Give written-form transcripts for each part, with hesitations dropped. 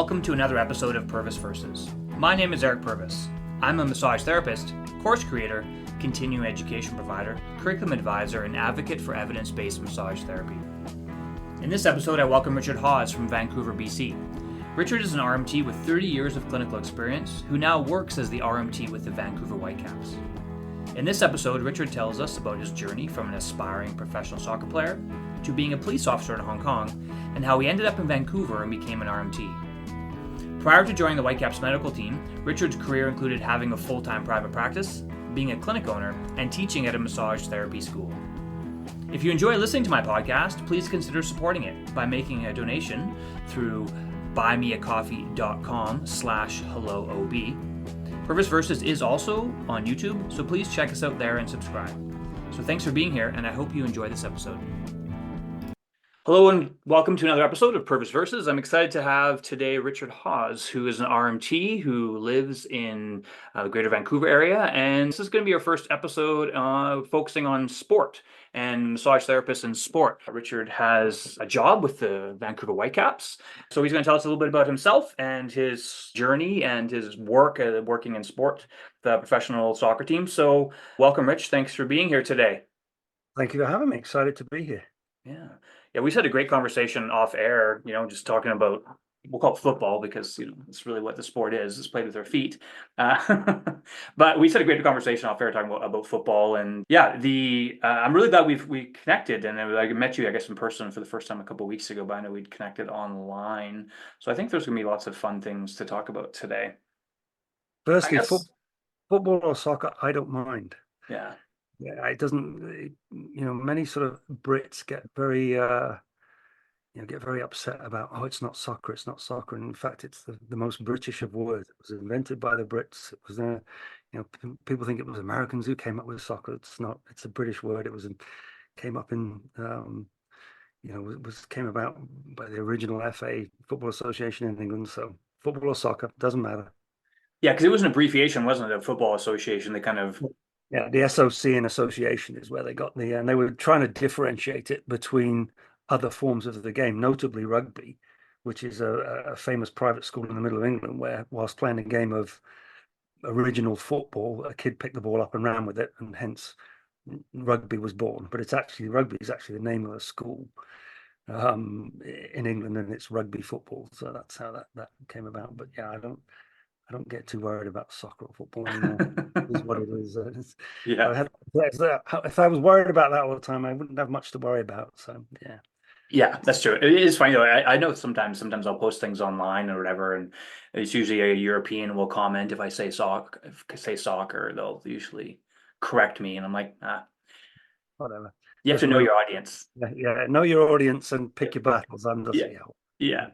welcome to another episode of Purvis Versus. My name is Eric Purvis. I'm a massage therapist, course creator, continuing education provider, curriculum advisor, and advocate for evidence-based massage therapy. In this episode, I welcome Richard Hawes from Vancouver, BC. Richard is an RMT with 30 years of clinical experience who now works as the RMT with the Vancouver Whitecaps. In this episode, Richard tells us about his journey from an aspiring professional soccer player to being a police officer in Hong Kong and how he ended up in Vancouver and became an RMT. Prior to joining the Whitecaps medical team, Richard's career included having a full-time private practice, being a clinic owner, and teaching at a massage therapy school. If you enjoy listening to my podcast, please consider supporting it by making a donation through buymeacoffee.com/helloob. Purvis Versus is also on YouTube, so please check us out there and subscribe. So thanks for being here, and I hope you enjoy this episode. Hello and welcome to another episode of Purvis Versus. I'm excited to have today Richard Hawes, who is an RMT who lives in the Greater Vancouver area, and this is going to be our first episode focusing on sport and massage therapists in sport. Richard has a job with the Vancouver Whitecaps, so he's going to tell us a little bit about himself and his journey and his work working in sport, the professional soccer team. So welcome, Rich. Thanks for being here today. Thank you for having me. Excited to be here. Yeah, we had a great conversation off air, just talking about, we'll call it football because, it's really what the sport is. It's played with our feet. But we had a great conversation off air talking about football. And yeah, I'm really glad we connected. And I met you, I guess, in person for the first time a couple of weeks ago, but I know we'd connected online. So I think there's going to be lots of fun things to talk about today. Firstly, football or soccer, I don't mind. Yeah. Yeah, it doesn't, many sort of Brits get very, get very upset about, it's not soccer, it's not soccer. And in fact, it's the most British of words. It was invented by the Brits. It was, people think it was Americans who came up with soccer. It's not, it's a British word. It came up in, came about by the original FA, Football Association in England. So football or soccer, doesn't matter. Yeah, because it was an abbreviation, wasn't it? A football association, they kind of... Yeah, the SOC and association is where they got and they were trying to differentiate it between other forms of the game, notably rugby, which is a famous private school in the middle of England where, whilst playing a game of original football, a kid picked the ball up and ran with it, and hence rugby was born. But rugby is actually the name of a school in England, and it's rugby football. So that's how that came about. But yeah, I don't get too worried about soccer or football anymore. It is what it is. Yeah. If I was worried about that all the time, I wouldn't have much to worry about. So yeah. Yeah, that's true. It is funny though. I know sometimes I'll post things online or whatever, and it's usually a European will comment if I say soccer, they'll usually correct me, and I'm like, Whatever. You have to know your audience. Yeah, know your audience and pick your battles. Yeah.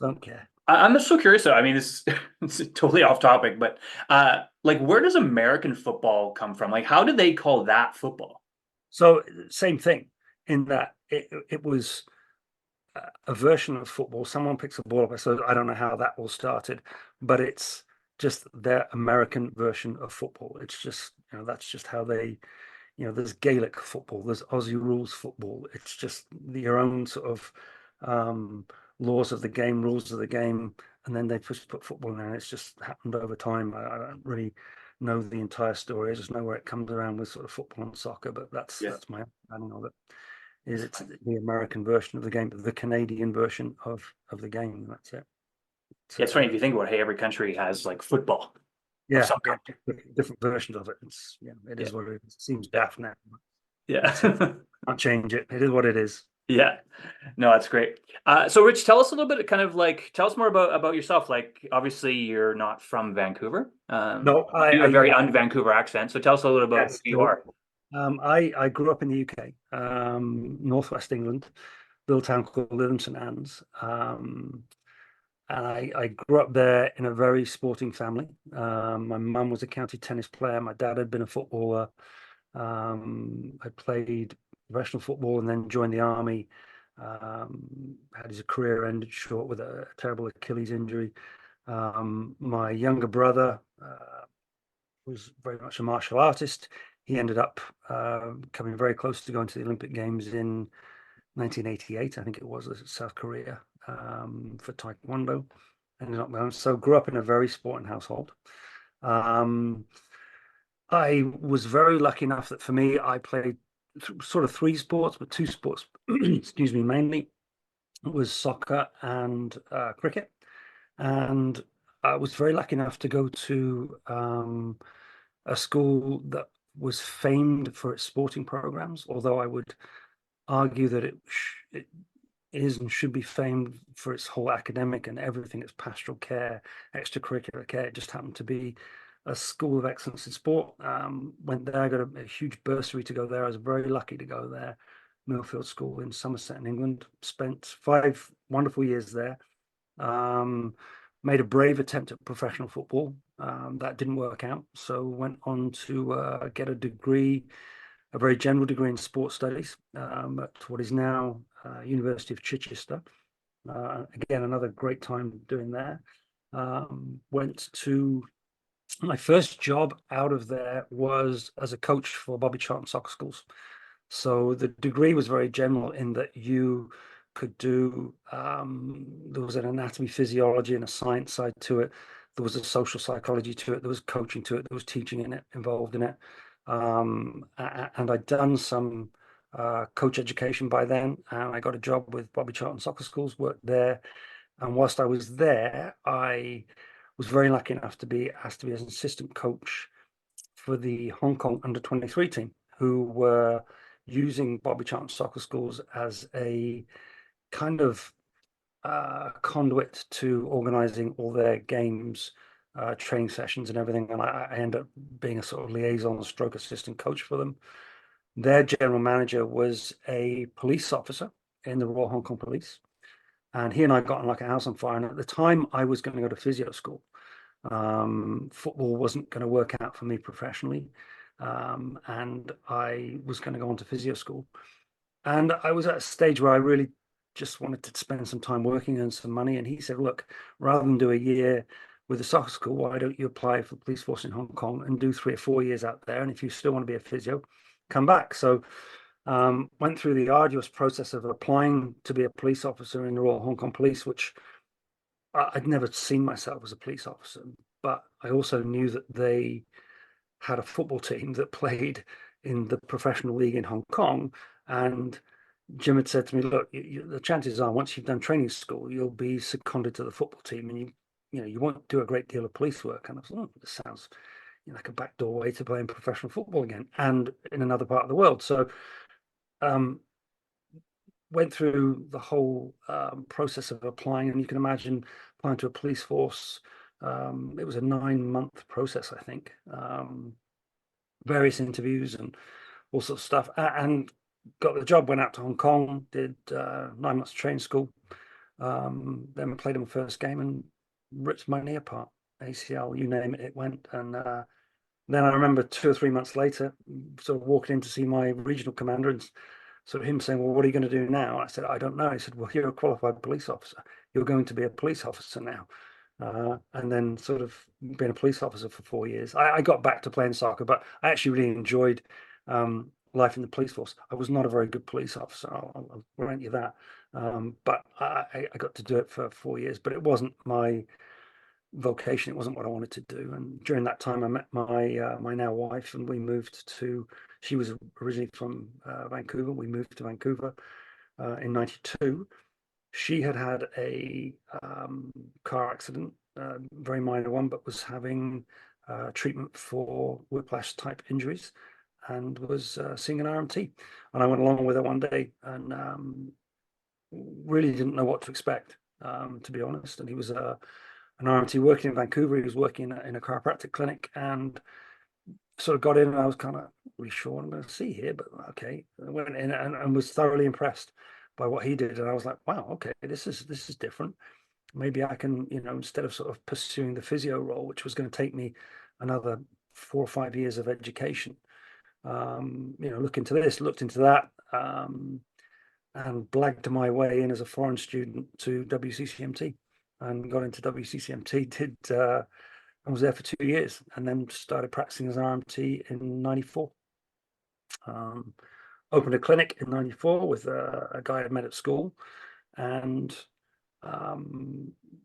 Don't care. I'm just so curious though. I mean, this is totally off topic, but where does American football come from? Like, how did they call that football? So same thing in that it was a version of football. Someone picks a ball up. So I don't know how that all started, but it's just their American version of football. It's just, that's just how they, there's Gaelic football, there's Aussie rules football. It's just your own sort of rules of the game, and then they just put football in there. It's just happened over time. I don't really know the entire story. I just know where it comes around with sort of football and soccer, but that's my understanding of it. It's the American version of the game, the Canadian version of the game. That's it. It's funny if you think about it. Hey, every country has like football. Yeah, different versions of it. It is what it is. It seems daft now. Yeah, can't change it. It is what it is. Yeah, no, that's great. So Rich, tell us a little bit, tell us more about yourself. Like, obviously you're not from Vancouver. No, you have a very un-Vancouver accent. So tell us a little bit about who you are. I grew up in the UK, northwest England, little town called Lytham St Anne's. And I grew up there in a very sporting family. My mum was a county tennis player. My dad had been a footballer. I played professional football and then joined the army. Had his career ended short with a terrible Achilles injury. My younger brother was very much a martial artist. He ended up coming very close to going to the Olympic Games in 1988, I think it was, South Korea, for Taekwondo. ended up going. So grew up in a very sporting household. Um, I was very lucky enough that for me, I played sort of three sports, but two sports, excuse me, mainly was soccer and cricket. And I was very lucky enough to go to a school that was famed for its sporting programs, although I would argue that it is and should be famed for its whole academic and everything, its pastoral care, extracurricular care. It just happened to be a school of excellence in sport. Went there, got a huge bursary to go there. I was very lucky to go there. Millfield School in Somerset in England. Spent 5 wonderful years there. Um, Made a brave attempt at professional football. That didn't work out. So went on to get a degree, a very general degree in sports studies at what is now University of Chichester. Again, another great time doing there. Went to My first job out of there was as a coach for Bobby Charlton soccer schools. So the degree was very general in that you could do, there was an anatomy, physiology, and a science side to it. There was a social psychology to it. There was coaching to it. There was teaching in it, involved in it. And I'd done some coach education by then. And I got a job with Bobby Charlton soccer schools, worked there. And whilst I was there, I was very lucky enough to be asked to be an assistant coach for the Hong Kong under-23 team, who were using Bobby Charlton soccer schools as a kind of conduit to organizing all their games, training sessions and everything. And I ended up being a sort of liaison stroke assistant coach for them. Their general manager was a police officer in the Royal Hong Kong Police. And he and I got on like a house on fire. And at the time, I was going to go to physio school. Football wasn't going to work out for me professionally. And I was going to go on to physio school. And I was at a stage where I really just wanted to spend some time working and some money. And he said, look, rather than do a year with the soccer school, why don't you apply for the police force in Hong Kong and do 3 or 4 years out there? And if you still want to be a physio, come back. So went through the arduous process of applying to be a police officer in the Royal Hong Kong Police, which I'd never seen myself as a police officer, but I also knew that they had a football team that played in the professional league in Hong Kong. And Jim had said to me, look, the chances are once you've done training school, you'll be seconded to the football team and you won't do a great deal of police work. And I was like, oh, this sounds like a backdoor way to playing professional football again and in another part of the world. So went through the whole process of applying, and you can imagine applying to a police force. It was a 9-month process, I think. Various interviews and all sorts of stuff, and got the job. Went out to Hong Kong, did 9 months training school. Then played in my first game and ripped my knee apart. ACL, you name it, it went. And then I remember 2 or 3 months later, sort of walking in to see my regional commander and sort of him saying, well, what are you going to do now? I said, I don't know. He said, well, you're a qualified police officer. You're going to be a police officer now. And then sort of being a police officer for 4 years. I got back to playing soccer, but I actually really enjoyed life in the police force. I was not a very good police officer, I'll grant you that. But I got to do it for 4 years, but it wasn't my vocation. It wasn't what I wanted to do. And during that time, I met my now wife, and we moved to. She was originally from Vancouver. We moved to Vancouver in '92. She had had a car accident, very minor one, but was having treatment for whiplash type injuries, and was seeing an RMT. And I went along with her one day, and really didn't know what to expect, to be honest. And he was an RMT working in Vancouver. He was working in a chiropractic clinic, and sort of got in, and I was kind of really sure what I'm going to see here, but okay. I went in and was thoroughly impressed by what he did, and I was like, wow, okay, this is different. Maybe I can, instead of sort of pursuing the physio role, which was going to take me another 4 or 5 years of education, looked into that, and blagged my way in as a foreign student to WCCMT, and got into WCCMT. I was there for 2 years, and then started practicing as an RMT in '94. Opened a clinic in '94 with a guy I met at school, and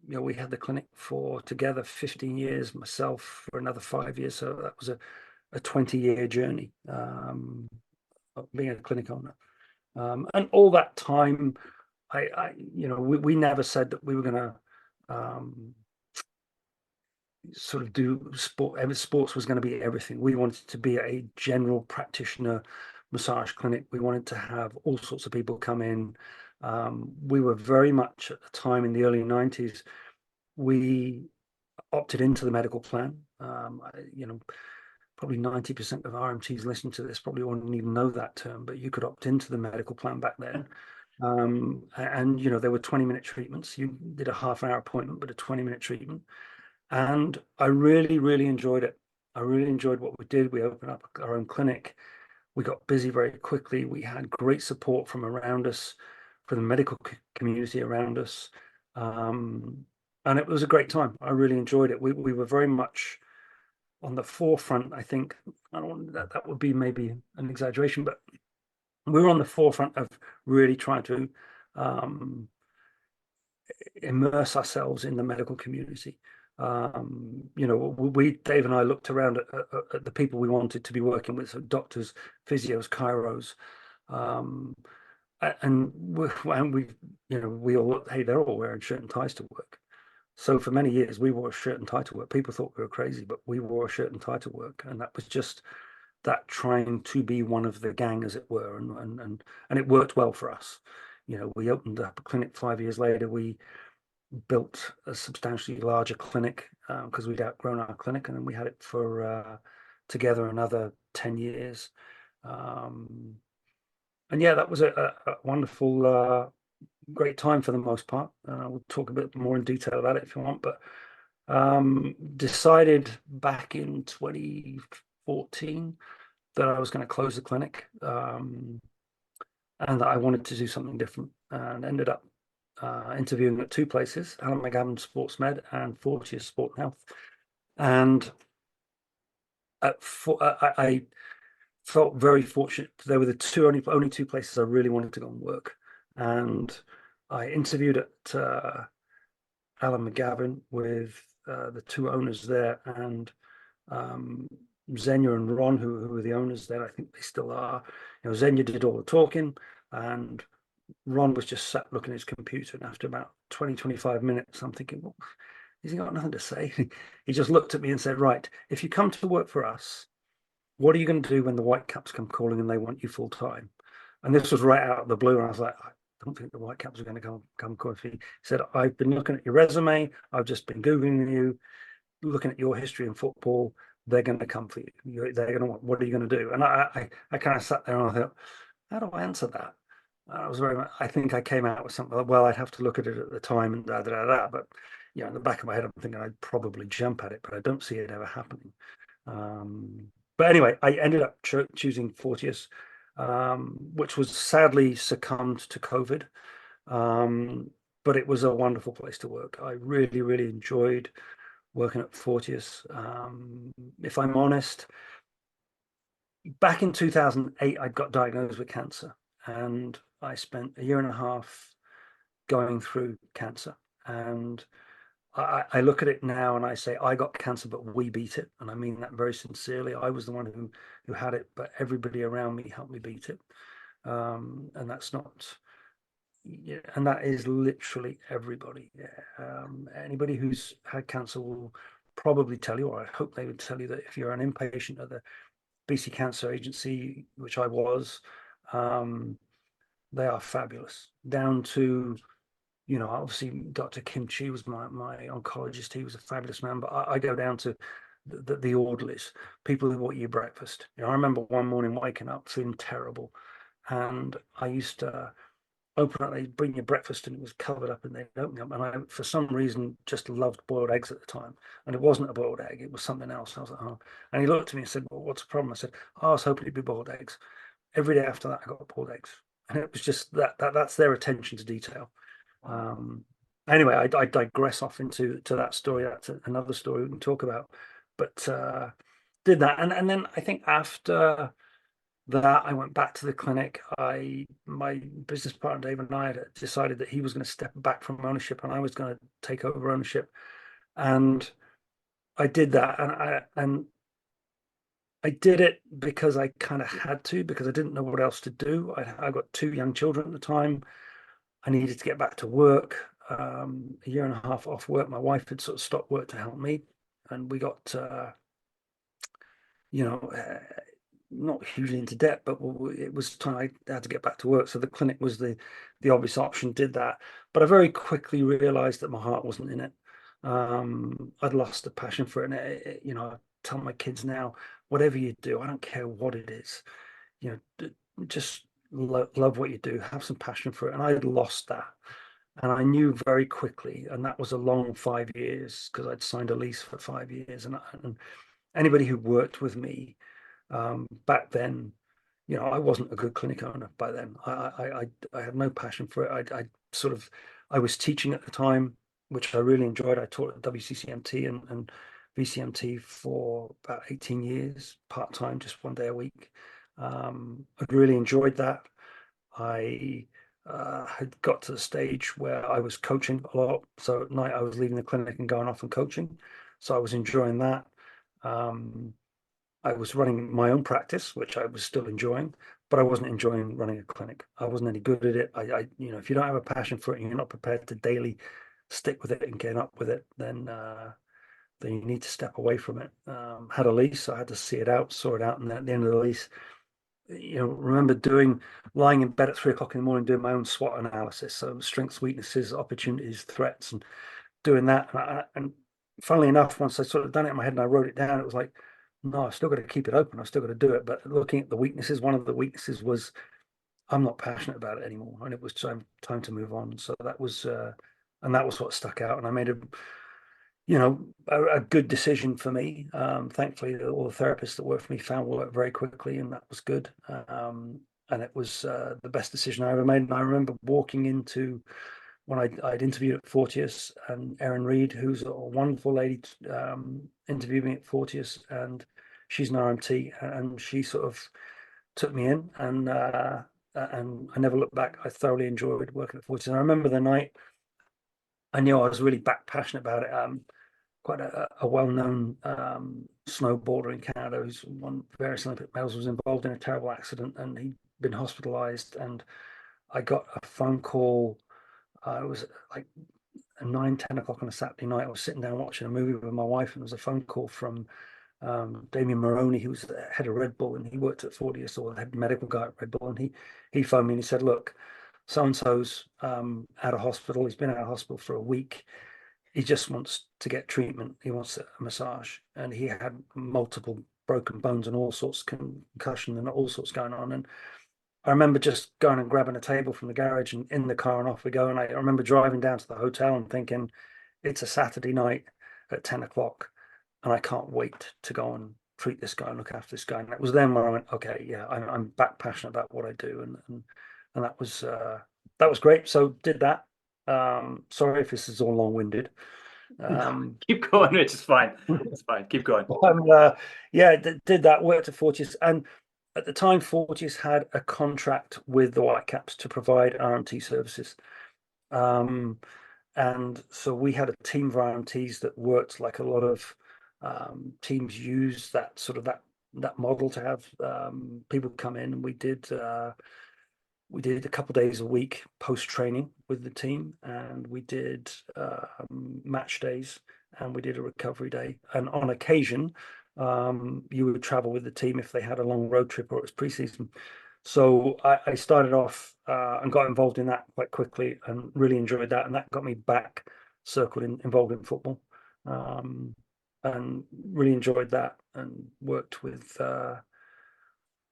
We had the clinic for together 15 years, myself for another 5 years. So that was a 20-year journey, of being a clinic owner. And all that time, we never said that we were going to sort of do sport. Sports was going to be everything. We wanted to be a general practitioner massage clinic. We wanted to have all sorts of people come in. We were very much at the time in the early 90s, we opted into the medical plan. Probably 90% of RMTs listening to this probably wouldn't even know that term, but you could opt into the medical plan back then. And there were 20-minute treatments. You did a half-hour appointment, but a 20-minute treatment. And I really, really enjoyed it. I really enjoyed what we did. We opened up our own clinic. We got busy very quickly. We had great support from around us, from the medical community around us. And it was a great time. I really enjoyed it. We were very much on the forefront. I think I don't want that would be maybe an exaggeration, but we were on the forefront of really trying to immerse ourselves in the medical community. Dave and I looked around at the people we wanted to be working with, so doctors, physios, chiros, and we all, hey, they're all wearing shirt and ties to work. So for many years, we wore a shirt and tie to work. People thought we were crazy, but we wore a shirt and tie to work, and that was just that trying to be one of the gang, as it were, and it worked well for us. We opened up a clinic 5 years later. We built a substantially larger clinic because we'd outgrown our clinic, and then we had it for together another 10 years. And yeah, that was a wonderful, great time for the most part. We'll talk a bit more in detail about it if you want, but decided back in 2014 that I was going to close the clinic, and that I wanted to do something different, and ended up interviewing at two places, Alan McGavin Sports Med and Fortius Sport and Health. And I felt very fortunate. They were the only two places I really wanted to go and work. And I interviewed at Alan McGavin with the two owners there, and Xenia and Ron, who were the owners there. I think they still are. Xenia did all the talking, and Ron was just sat looking at his computer. And after about 25 minutes, I'm thinking, well, he's got nothing to say. He just looked at me and said, right, if you come to work for us, what are you going to do when the Whitecaps come calling and they want you full time? And this was right out of the blue. And I was like, I don't think the Whitecaps are going to come call for you. He said, I've been looking at your resume. I've just been Googling you, looking at your history in football. They're going to come for you. They're going to want, what are you going to do? And I kind of sat there and I thought, how do I answer that? I think I came out with something like, well, I'd have to look at it at the time and da da da da. But in the back of my head, I'm thinking I'd probably jump at it, but I don't see it ever happening. But anyway, I ended up choosing Fortius, which was sadly succumbed to COVID. But it was a wonderful place to work. I really, really enjoyed working at Fortius. If I'm honest, back in 2008, I got diagnosed with cancer, and I spent a year and a half going through cancer. And I look at it now and I say, I got cancer, but we beat it. And I mean that very sincerely. I was the one who had it, but everybody around me helped me beat it. And that's not, and that is literally everybody. Anybody who's had cancer will probably tell you, or I hope they would tell you, that if you're an inpatient at the BC Cancer Agency, which I was, they are fabulous. Down to, obviously Dr. Kim Chi was my oncologist. He was a fabulous man, but I go down to the orderlies, people who bought you breakfast. I remember one morning waking up feeling terrible, and I used to open up, they'd bring you breakfast and it was covered up, and they'd open up, and I, for some reason, just loved boiled eggs at the time. And it wasn't a boiled egg, it was something else. I was like, oh. And he looked at me and said, well, what's the problem? I said, oh, I was hoping it'd be boiled eggs. Every day after that, I got boiled eggs. And it was just that's their attention to detail. Anyway, I digress off into that story. That's another story we can talk about. But did that, and then I think after that, I went back to the clinic. My business partner Dave and I had decided that he was going to step back from ownership and I was going to take over ownership. And I did that, and I did it because I kind of had to, because I didn't know what else to do. I got two young children at the time. I needed to get back to work. A year and a half off work. My wife had sort of stopped work to help me, and we got you know, not hugely into debt, but it was time I had to get back to work. So the clinic was the obvious option. Did that, but I very quickly realised that my heart wasn't in it. I'd lost the passion for it, and you know, I tell my kids now, whatever you do, I don't care what it is, you know, just love what you do, have some passion for it. And I had lost that, and I knew very quickly, and that was a long 5 years because I'd signed a lease for 5 years, and anybody who worked with me back then, you know, I wasn't a good clinic owner by then. I had no passion for it. I was teaching at the time, which I really enjoyed. I taught at WCCMT and VCMT for about 18 years, part time, just 1 day a week. I really enjoyed that. I had got to the stage where I was coaching a lot. So at night I was leaving the clinic and going off and coaching. So I was enjoying that. Um, I was running my own practice, which I was still enjoying, but I wasn't enjoying running a clinic. I wasn't any good at it. You know, if you don't have a passion for it and you're not prepared to daily stick with it and get up with it, then you need to step away from it. Had a lease, so I had to see it out, saw it out, and at the end of the lease, you know, remember lying in bed at 3 o'clock in the morning doing my own SWOT analysis, so strengths, weaknesses, opportunities, threats, and doing that. And funnily enough, once I sort of done it in my head and I wrote it down, it was like, no, I've still got to keep it open. I've still got to do it. But looking at the weaknesses, one of the weaknesses was I'm not passionate about it anymore, and it was time to move on. So and that was what stuck out. And I made a good decision for me. Thankfully, all the therapists that worked for me found work very quickly, and that was good. And it was the best decision I ever made. And I remember walking into when I'd interviewed at Fortius, and Erin Reed, who's a wonderful lady, interviewed me at Fortius, and she's an RMT, and she sort of took me in, and I never looked back. I thoroughly enjoyed working at Fortius. And I remember the night I knew I was really back passionate about it. Quite a well-known snowboarder in Canada who's won various Olympic medals was involved in a terrible accident, and he'd been hospitalized. And I got a phone call. It was like 9, 10 o'clock on a Saturday night. I was sitting down watching a movie with my wife, and there was a phone call from Damien Moroney, who was the head of Red Bull, and he worked at Fortius, or the head medical guy at Red Bull. And he phoned me and he said, "Look, so and so's out of hospital. He's been out of hospital for a week. He just wants to get treatment. He wants a massage, and he had multiple broken bones and all sorts of concussion and all sorts going on." And I remember just going and grabbing a table from the garage and in the car, and off we go. And I remember driving down to the hotel and thinking, it's a Saturday night at 10 o'clock, and I can't wait to go and treat this guy and look after this guy. And that was then where I went, okay, yeah, I'm back passionate about what I do. And that was great. So did that. Sorry if this is all long-winded. Keep going, Rich. It's fine. It's fine. Keep going. Yeah, did that, worked at Fortius. And at the time, Fortius had a contract with the Whitecaps to provide RMT services. And so we had a team of RMTs that worked like a lot of teams use that sort of that model to have people come in. And we did a couple of days a week post training with the team, and we did match days, and we did a recovery day. And on occasion, you would travel with the team if they had a long road trip or it was preseason. So I started off and got involved in that quite quickly and really enjoyed that. And that got me back involved in football, and really enjoyed that, and worked with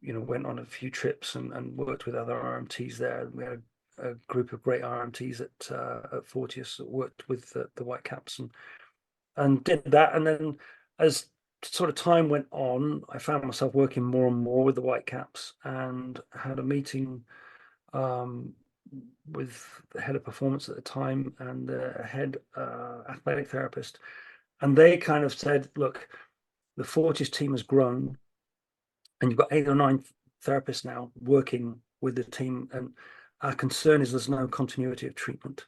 went on a few trips and worked with other RMTs there. We had a group of great RMTs at Fortius that worked with the Whitecaps and did that. And then as sort of time went on, I found myself working more and more with the Whitecaps, and had a meeting with the head of performance at the time and the head athletic therapist. And they kind of said, look, the Fortius team has grown, and you've got 8 or 9 therapists now working with the team, and our concern is there's no continuity of treatment.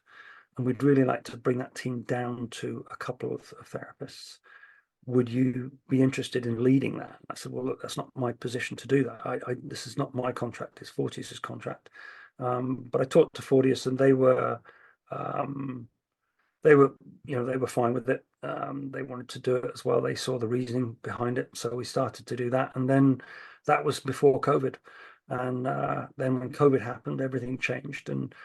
And we'd really like to bring that team down to a couple of therapists. Would you be interested in leading that? I said, well, look, that's not my position to do that. This is not my contract, it's Fortius's contract. But I talked to Fortius, and um, they were, they were fine with it. They wanted to do it as well. They saw the reasoning behind it, so we started to do that. And then that was before COVID, and then when COVID happened, everything changed, and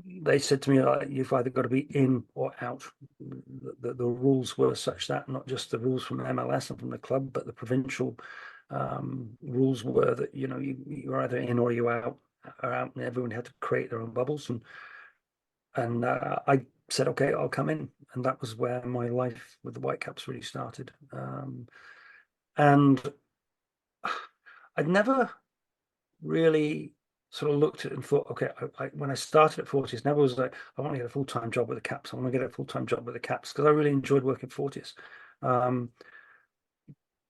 they said to me, you've either got to be in or out. The rules were such that not just the rules from MLS and from the club, but the provincial rules were that you're either in or you out, and everyone had to create their own bubbles. And I said, okay, I'll come in, and that was where my life with the Whitecaps really started. And I'd never really sort of looked at it and thought, okay, when I started at Fortius, never was like, I want to get a full-time job with the Caps. I want to get a full-time job with the Caps, because I really enjoyed working at Fortius.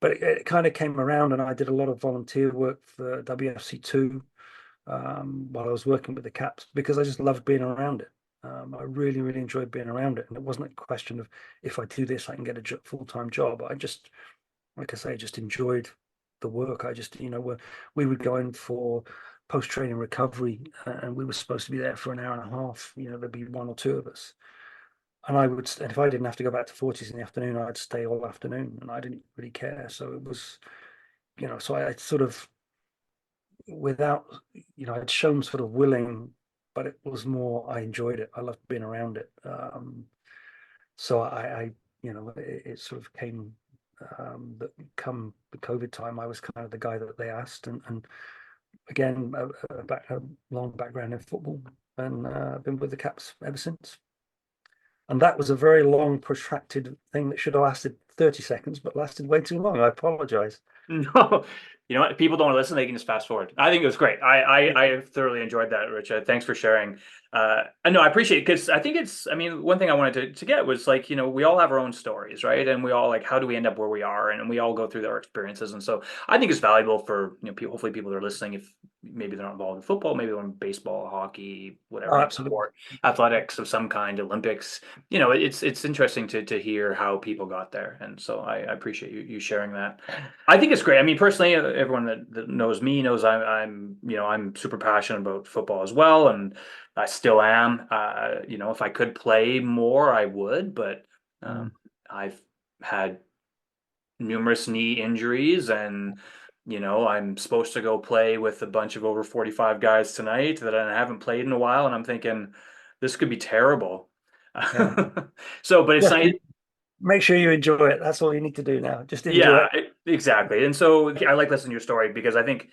But it kind of came around, and I did a lot of volunteer work for WFC2 while I was working with the Caps, because I just loved being around it. I really, really enjoyed being around it. And it wasn't a question of, if I do this, I can get a full-time job. I just, like I say, just enjoyed the work. I just, we would go in for post-training recovery, and we were supposed to be there for an hour and a half. There'd be one or two of us. And if I didn't have to go back to Forties in the afternoon, I'd stay all afternoon, and I didn't really care. So it was, so I sort of, without, I'd shown sort of willing, but it was more, I enjoyed it. I loved being around it. So it sort of came, that come the COVID time, I was kind of the guy that they asked, and again, a long background in football, and I've been with the Caps ever since. And that was a very long, protracted thing that should have lasted 30 seconds, but lasted way too long. I apologize. No, you know what? People don't want to listen; they can just fast forward. I think it was great. I thoroughly enjoyed that, Richard. Thanks for sharing. I know I appreciate it, because I think it's. I mean, one thing I wanted to get was, like, we all have our own stories, right? And we all, like, how do we end up where we are? And we all go through our experiences. And so I think it's valuable for people. Hopefully, people that are listening, if maybe they're not involved in football, maybe they're in baseball, hockey, whatever, Absolutely. sport, athletics of some kind, Olympics. It's interesting to hear how people got there, and so I appreciate you sharing that. I think it's great. I mean, personally, everyone that knows me knows I'm super passionate about football as well, and I still am. If I could play more, I would, but I've had numerous knee injuries, and I'm supposed to go play with a bunch of over 45 guys tonight that I haven't played in a while, and I'm thinking this could be terrible. Yeah. So, but it's Just nice. make sure you enjoy it. That's all you need to do now. Just enjoy Yeah, it. exactly. And so I like listening to your story, because I think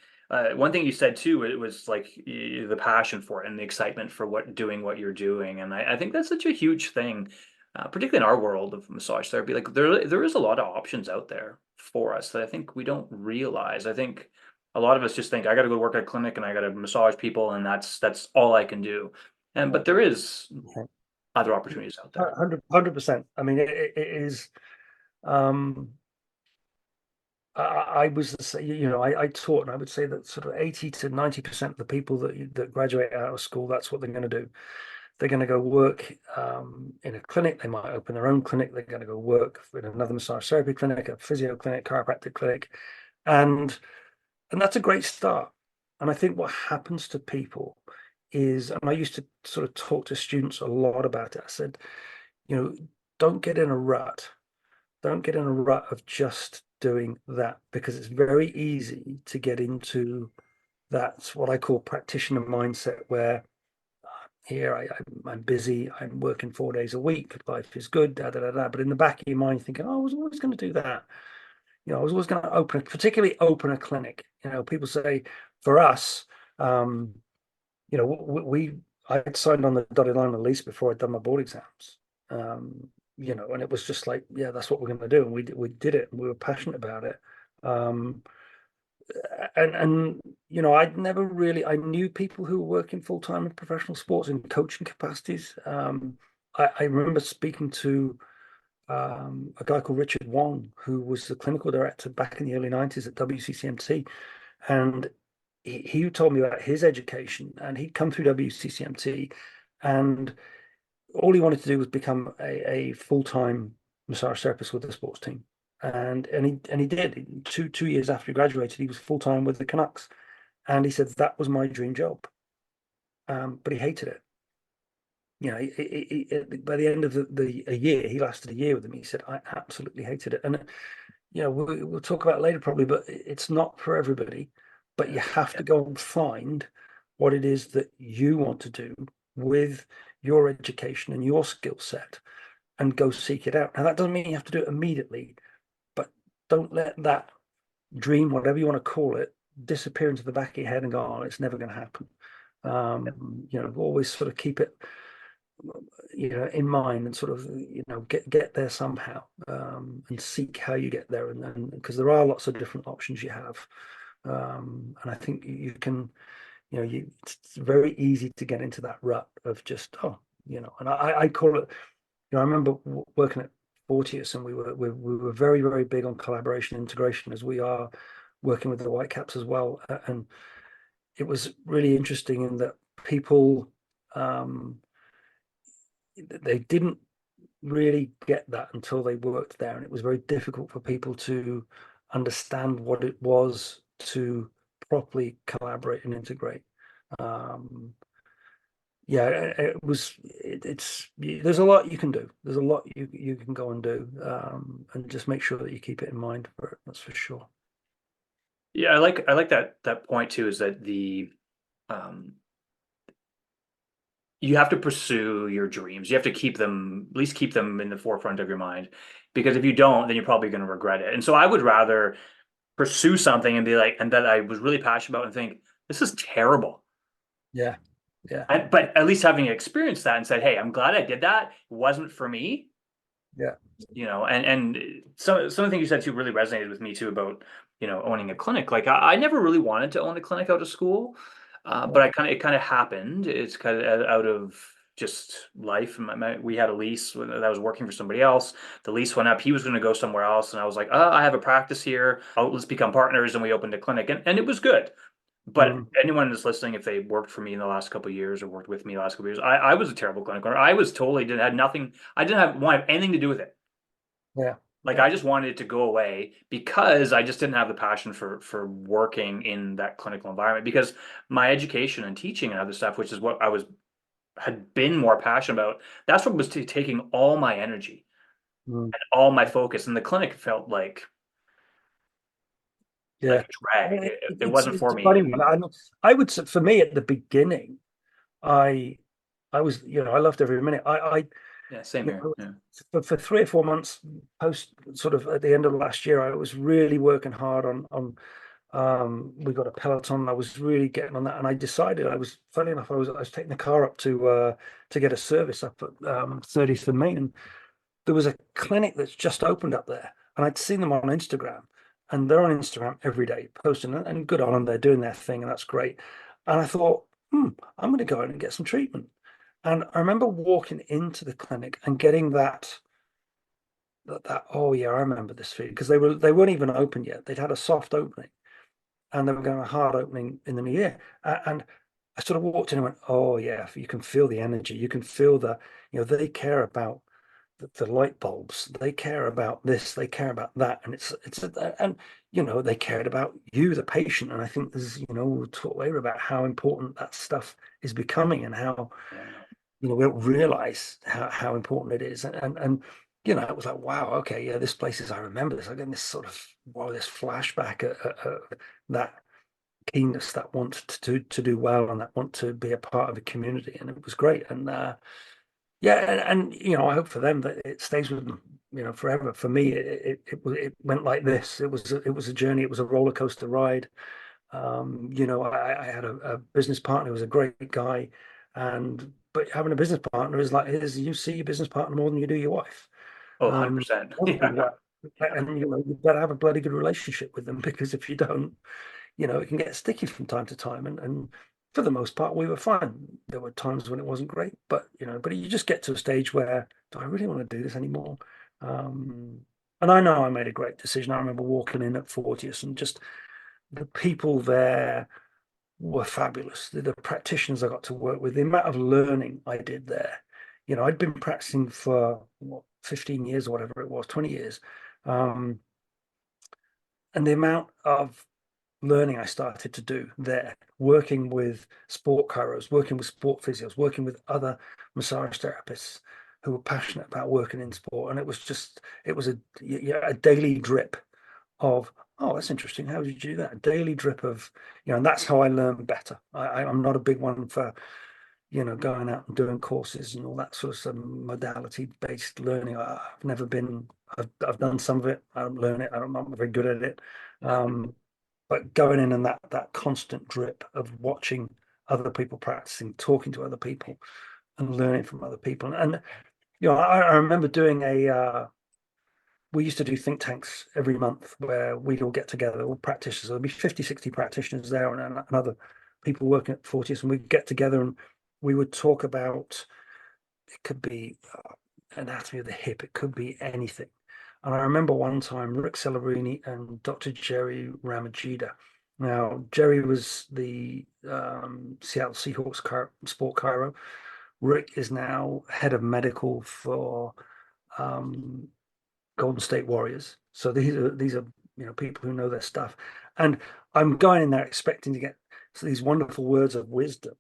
one thing you said too, it was like the passion for it and the excitement for doing what you're doing. And I think that's such a huge thing, particularly in our world of massage therapy. Like, there is a lot of options out there for us that I think we don't realize. I think a lot of us just think, I got to go work at a clinic and I got to massage people, and that's all I can do. But there is other opportunities out there. 100%. I mean, it is. Um, I was, I taught, and I would say that sort of 80 to 90% of the people that graduate out of school, that's what they're going to do. They're going to go work in a clinic. They might open their own clinic. They're going to go work in another massage therapy clinic, a physio clinic, chiropractic clinic, and that's a great start. And I think what happens to people is, and I used to sort of talk to students a lot about it. I said, don't get in a rut. Don't get in a rut of just doing that, because it's very easy to get into that's what I call practitioner mindset, where here I'm busy, I'm working 4 days a week, life is good, da da da da. But in the back of your mind, thinking, oh, I was always going to do that. I was always going to particularly open a clinic. People say, for us, I'd signed on the dotted line at least before I'd done my board exams. And it was just like, yeah, that's what we're going to do, and we did it, and we were passionate about it. And I knew people who were working full time in professional sports in coaching capacities. I remember speaking to a guy called Richard Wong, who was the clinical director back in the early 90s at WCCMT, and he told me about his education, and he'd come through WCCMT, and all he wanted to do was become a full-time massage therapist with the sports team. And he did. Two years after he graduated, he was full-time with the Canucks. And he said that was my dream job. But he hated it. You know, by the end of a year, he lasted a year with them. He said, I absolutely hated it. And you know, we'll talk about it later probably, but it's not for everybody. But you have to go and find what it is that you want to do with your education and your skill set, and go seek it out. Now, that doesn't mean you have to do it immediately, but don't let that dream, whatever you want to call it, disappear into the back of your head and go, oh, it's never going to happen. You know, always sort of keep it, you know, in mind, and sort of, you know, get there somehow, and seek how you get there. And because there are lots of different options you have. And I think you can, you know, it's very easy to get into that rut of just, oh, you know, and I call it, you know, I remember working at Fortius, and we were very, very big on collaboration and integration, as we are working with the Whitecaps as well. And it was really interesting in that people, they didn't really get that until they worked there, and it was very difficult for people to understand what it was to properly collaborate and integrate. Yeah, it's there's a lot you can do. There's a lot you can go and do, and just make sure that you keep it in mind for it. That's for sure. Yeah, I like that point too, is that the um you have to pursue your dreams. You have to keep them, at least keep them in the forefront of your mind, because if you don't, then you're probably going to regret it. And so I would rather pursue something and be like, and that I was really passionate about, and think, this is terrible. Yeah, yeah, But at least having experienced that and said, hey, I'm glad I did that. It wasn't for me, yeah, you know. And some of the things you said too really resonated with me too, about, you know, owning a clinic. Like I never really wanted to own a clinic out of school, yeah. but it kind of happened. It's kind of out of just life. We had a lease that I was working for somebody else. The lease went up. He was going to go somewhere else, and I was like, oh, I have a practice here. Oh, let's become partners. And we opened a clinic, and it was good. But Mm, anyone that's listening, if they worked for me in the last couple of years or worked with me the last couple of years, I was a terrible clinic owner. I was totally didn't had nothing. I didn't have want anything to do with it. yeah, Like yeah. I just wanted it to go away, because I just didn't have the passion for working in that clinical environment, because my education and teaching and other stuff, which is what I was had been more passionate about, that's what was taking all my energy Mm, and all my focus. And the clinic felt like yeah. a drag. It wasn't It's for a me. funny one. I would say, for me at the beginning, I I was, you know, I loved every minute. Yeah, same You here. know, Yeah. for 3 or 4 months post, sort of at the end of last year, I was really working hard on we got a Peloton. I was really getting on that, and I decided, I was, funny enough, I was taking the car up to get a service up at 30th and Main, and there was a clinic that's just opened up there, and I'd seen them on Instagram, and they're on Instagram every day posting, and good on them, they're doing their thing, and that's great. And I thought, I'm going to go in and get some treatment. And I remember walking into the clinic and getting that oh yeah, I remember this feeling, because they weren't even open yet. They'd had a soft opening, and they were going to a hard opening in the new year. And I sort of walked in and went, oh yeah, you can feel the energy. You can feel you know, they care about the light bulbs. They care about this. They care about that. And and you know, they cared about you, the patient. And I think there's, you know, we'll talk later about how important that stuff is becoming, and how, Yeah. you know, we don't realize how important it is. And you know, it was like, wow, okay, yeah, this place is, I remember this. I get this sort of, wow, this flashback of that keenness, that want to do well, and that want to be a part of a community. And it was great. And yeah, and you know, I hope for them that it stays with them, you know, forever. For me, it went like this. It was a journey. It was a roller coaster ride. You know, I had a business partner who was a great guy, and but having a business partner is like, is you see your business partner more than you do your wife. Oh, Um, 100%. probably Yeah. well. And you know, you better have a bloody good relationship with them, because if you don't, you know, it can get sticky from time to time. And for the most part, we were fine. There were times when it wasn't great, but you know, but you just get to a stage where, do I really want to do this anymore? Um, and I know I made a great decision. I remember walking in at Fortius, and just the people there. were fabulous. The practitioners I got to work with, the amount of learning I did there. I'd been practicing for what, 15 years or whatever it was, 20 years. Um, and the amount of learning I started to do there, working with sport chiros, working with sport physios, working with other massage therapists who were passionate about working in sport. And it was a daily drip of, oh, that's interesting. How did you do that? A daily drip of, and that's how I learn better. I'm not a big one for, going out and doing courses and all that sort of modality based learning. I've never been, I've done some of it. I don't learn it. I'm not very good at it. But going in and that constant drip of watching other people practicing, talking to other people and learning from other people. And, I remember doing we used to do think tanks every month where we'd all get together, all practitioners. There'd be 50, 60 practitioners there and other people working at Fortius, and we'd get together and we would talk about, it could be anatomy of the hip, it could be anything. And I remember one time Rick Celebrini and Dr. Jerry Ramajita. Now, Jerry was the Seattle Seahawks sport chiro. Rick is now head of medical for Golden State Warriors. So these are people who know their stuff. And I'm going in there expecting to get these wonderful words of wisdom,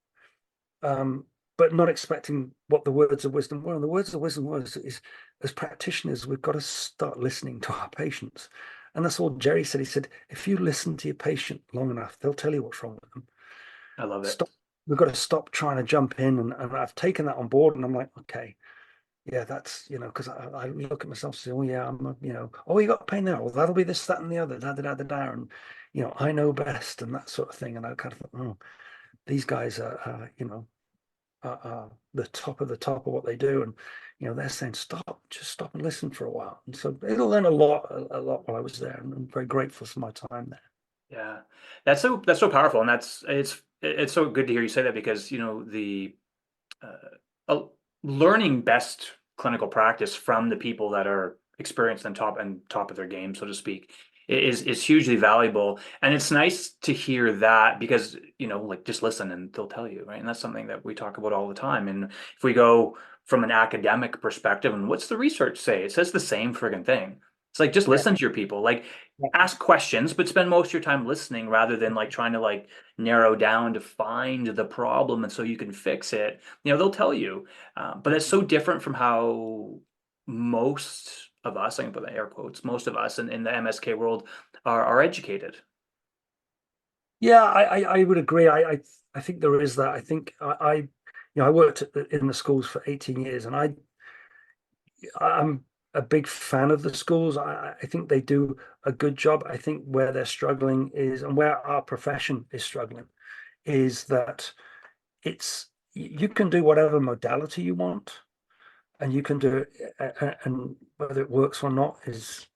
but not expecting what the words of wisdom were. And the words of wisdom is, as practitioners, we've got to start listening to our patients. And that's all Jerry said. He said, if you listen to your patient long enough, they'll tell you what's wrong with them. I love it. Stop. We've got to stop trying to jump in. And I've taken that on board and I'm like, okay, yeah, that's, because I look at myself and say, oh yeah, oh, you got pain there. Well, that'll be this, that, and the other, da, da, da, da, da. And, I know best and that sort of thing. And I kind of thought, oh, these guys are the top of what they do. And, they're saying, just stop and listen for a while. And so it'll learn a lot while I was there. And I'm very grateful for my time there. Yeah, that's so powerful, and it's so good to hear you say that because the uh, learning best clinical practice from the people that are experienced and top of their game, so to speak, is hugely valuable. And it's nice to hear that because like just listen and they'll tell you, right? And that's something that we talk about all the time. And if we go from an academic perspective, and what's the research say? It says the same friggin' thing. It's like just Yeah. listen to your people. Like Yeah. ask questions, but spend most of your time listening rather than like trying to like narrow down to find the problem and so you can fix it. They'll tell you, but it's so different from how most of us, I can put the air quotes, most of us in the MSK world are educated. Yeah, I would agree. I think there is that. I think I worked in the schools for 18 years, and I'm a big fan of the schools. I think they do a good job. I think where they're struggling is, and where our profession is struggling, is that you can do whatever modality you want, and you can do it, and whether it works or not is,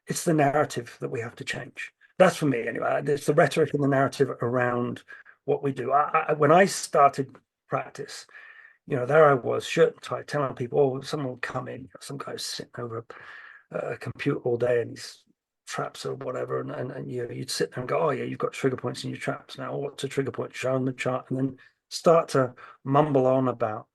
it's the narrative that we have to change. That's for me anyway. It's the rhetoric and the narrative around what we do. When I started practice, there I was, shirt and tie, telling people, oh, someone will come in, some guy's sitting over a computer all day and he's traps or whatever, and you'd sit there and go, oh yeah, you've got trigger points in your traps now. What's a trigger point? Show them the chart, and then start to mumble on about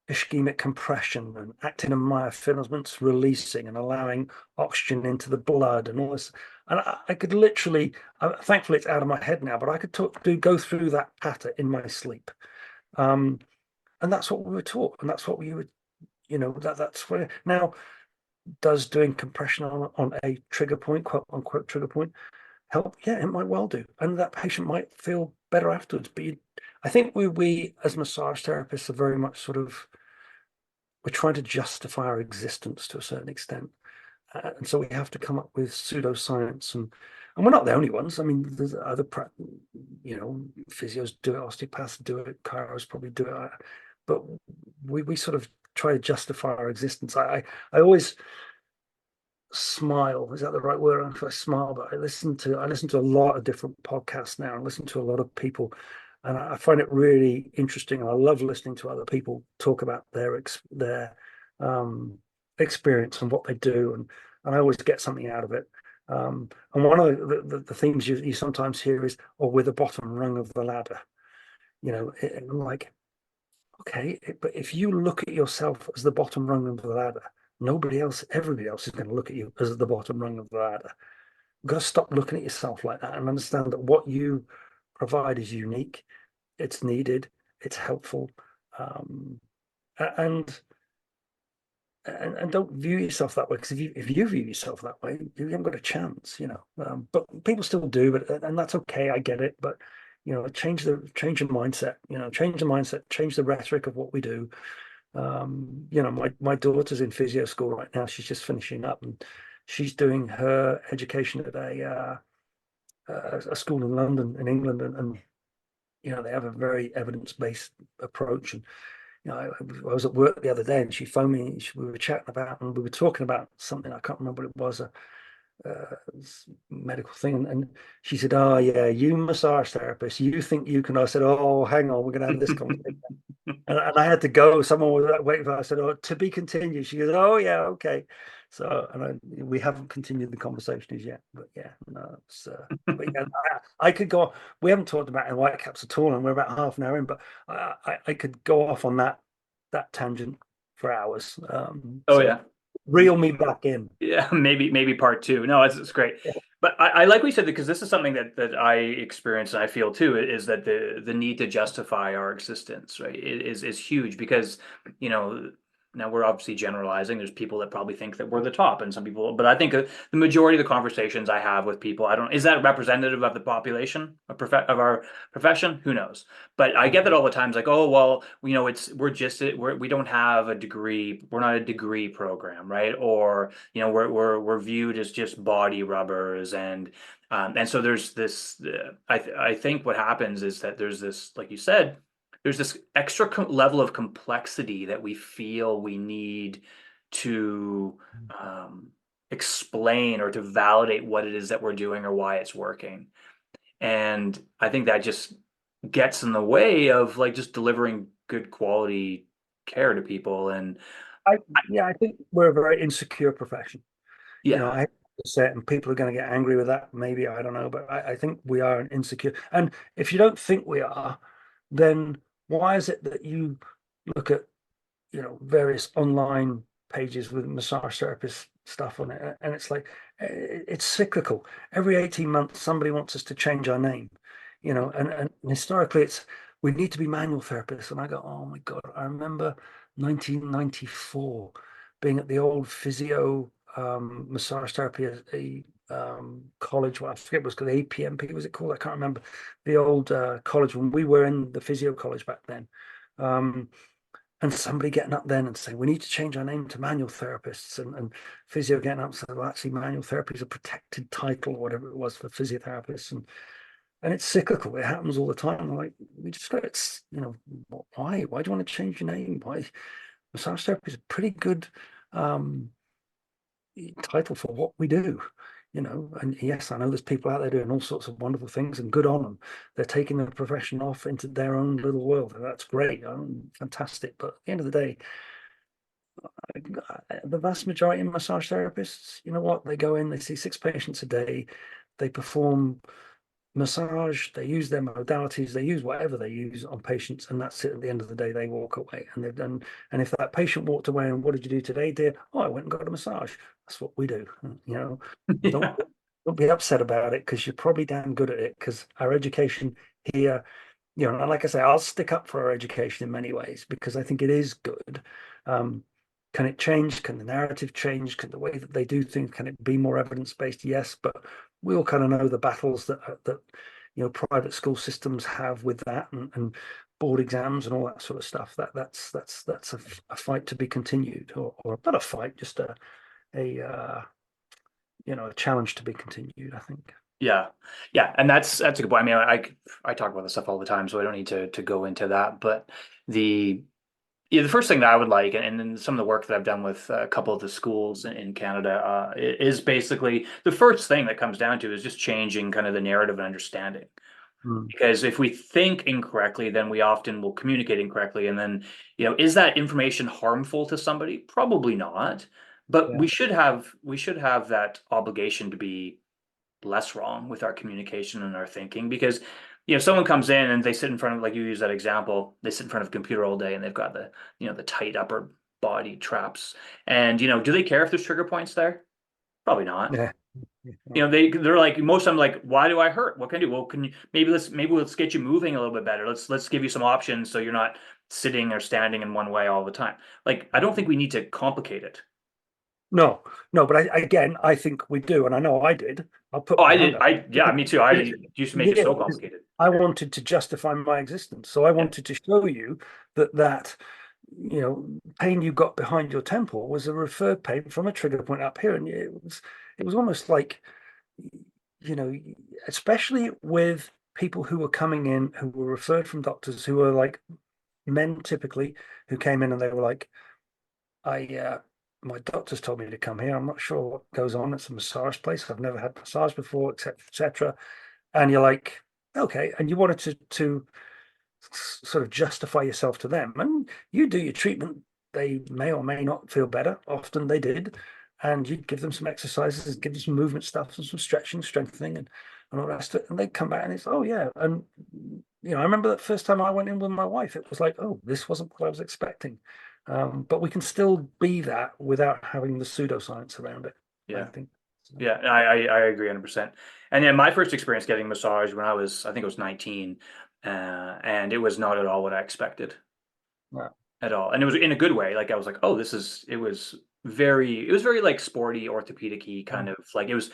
ischemic compression and actin and myofilaments releasing and allowing oxygen into the blood and all this. And I could literally, thankfully it's out of my head now, but I could go through that pattern in my sleep. And that's what we were taught, and that's what we would, that's where now. Does doing compression on a trigger point, quote unquote trigger point, help? Yeah, it might well do, and that patient might feel better afterwards. But I think we as massage therapists are very much sort of, we're trying to justify our existence to a certain extent, and so we have to come up with pseudoscience, and we're not the only ones. I mean, there's other physios do it, osteopaths do it, chiros probably do it, but we sort of try to justify our existence. I always smile. Is that the right word? I don't know if I smile, but I listen to a lot of different podcasts now and listen to a lot of people, and I find it really interesting. And I love listening to other people talk about their experience and what they do, and I always get something out of it. And one of the themes you sometimes hear is, "Oh, we're the bottom rung of the ladder." I'm like, okay, but if you look at yourself as the bottom rung of the ladder, everybody else is going to look at you as the bottom rung of the ladder. You've got to stop looking at yourself like that and understand that what you provide is unique, it's needed, it's helpful, um, and and don't view yourself that way, because if you view yourself that way, you haven't got a chance. But people still do, but and that's okay. I get it, but change your mindset. Change the mindset, change the rhetoric of what we do. My daughter's in physio school right now. She's just finishing up, and she's doing her education at a school in London, in England, and they have a very evidence-based approach. And I was at work the other day, and she phoned me. We were chatting about, and we were talking about something. I can't remember what it was, a medical thing. And she said, "Oh yeah, you massage therapist, you think you can?" I said, "Oh, hang on, we're going to have this conversation." And I had to go. Someone was waiting for. I said, "Oh, to be continued." She goes, "Oh yeah, okay." So, we haven't continued the conversation as yet, but yeah, no, but yeah, I could go. We haven't talked about in Whitecaps at all, and we're about half an hour in, but I could go off on that tangent for hours. Oh So yeah. reel me back in. Yeah, maybe part two. No, it's great. But I like what you said, because this is something that I experience and I feel too, is that the need to justify our existence, right, is huge. Because you know now we're obviously generalizing. There's people that probably think that we're the top, and some people. But I think the majority of the conversations I have with people, I don't, is that representative of the population of our profession? Who knows? But I get that all the time. It's like, oh well, we don't have a degree. We're not a degree program, right? Or we're viewed as just body rubbers. And so there's this. I think what happens is that there's this, like you said, there's this extra level of complexity that we feel we need to explain or to validate what it is that we're doing or why it's working. And I think that just gets in the way of like just delivering good quality care to people. And I Yeah, I think we're a very insecure profession. yeah, I have to say it, and people are going to get angry with that. Maybe, I don't know, but I think we are an insecure. And if you don't think we are, then why is it that you look at various online pages with massage therapist stuff on it, and it's like it's cyclical. Every 18 months, somebody wants us to change our name, and historically, it's we need to be manual therapists. And I go, oh my God, I remember 1994 being at the old physio massage therapy at a college. Well, I forget what it was called, APMP was it called? I can't remember. The old college when we were in the physio college back then. Um, and somebody getting up then and saying, we need to change our name to manual therapists, and physio getting up and saying, well, actually, manual therapy is a protected title or whatever it was for physiotherapists. And it's cyclical. It happens all the time. I'm like, we just got it's, why? Why do you want to change your name? Why? Massage therapy is a pretty good um, title for what we do. And yes, I know there's people out there doing all sorts of wonderful things, and good on them. They're taking the profession off into their own little world, and that's great. Fantastic. But at the end of the day, the vast majority of massage therapists, you know what? They go in, they see 6 patients a day, they perform massage, they use their modalities, they use whatever they use on patients, and that's it. At the end of the day, they walk away, and they've done. And if that patient walked away, and what did you do today, dear? Oh, I went and got a massage. That's what we do. Don't yeah, don't be upset about it, because you're probably damn good at it. Because our education here, and like I say, I'll stick up for our education in many ways, because I think it is good. Um, can it change? Can the narrative change? Can the way that they do things, can it be more evidence-based? Yes, but we all kind of know the battles that private school systems have with that, and board exams and all that sort of stuff. That's a fight to be continued, or not a fight, just a challenge to be continued, I think. yeah, yeah. And that's a good point. I mean, I talk about this stuff all the time, so I don't need to go into that. But the the first thing that I would like, and then some of the work that I've done with a couple of the schools in Canada, is basically the first thing that comes down to is just changing kind of the narrative and understanding. Mm. Because if we think incorrectly, then we often will communicate incorrectly. And then, is that information harmful to somebody? Probably not. But Yeah. we should have that obligation to be less wrong with our communication and our thinking because someone comes in and they sit in front of, like you use that example, they sit in front of a computer all day and they've got the tight upper body traps, and do they care if there's trigger points there? Probably not. Yeah. They're like, most of them like, why do I hurt? What can I do? Well, can you maybe let's get you moving a little bit better. Let's give you some options so you're not sitting or standing in one way all the time. Like, I don't think we need to complicate it. No, no, but again, I think we do, and I know I did. I'll put Oh, my I hand did. up. Yeah, me too. I used to make it Yeah, so because complicated. I wanted to justify my existence. So I Yeah. wanted to show you that pain you got behind your temple was a referred pain from a trigger point up here, and it was almost like, you know, especially with people who were coming in who were referred from doctors who were like men typically who came in and they were like, I my doctor's told me to come here. I'm not sure what goes on. It's a massage place. I've never had massage before, etc., etc. And you're like, okay, and you wanted to sort of justify yourself to them, and you do your treatment. They may or may not feel better. Often they did, and you give them some exercises, give them some movement stuff, and some stretching, strengthening, and all the rest of it. And they come back and it's, oh yeah. And I remember that first time I went in with my wife, it was like, oh, this wasn't what I was expecting. But we can still be that without having the pseudoscience around it, I Yeah. think. So, Yeah, I agree 100%. And then my first experience getting massage when I think it was 19, and it was not at all what I expected yeah. at all. And it was in a good way. Like I was like, oh, it was very like sporty, orthopedic-y kind of like it was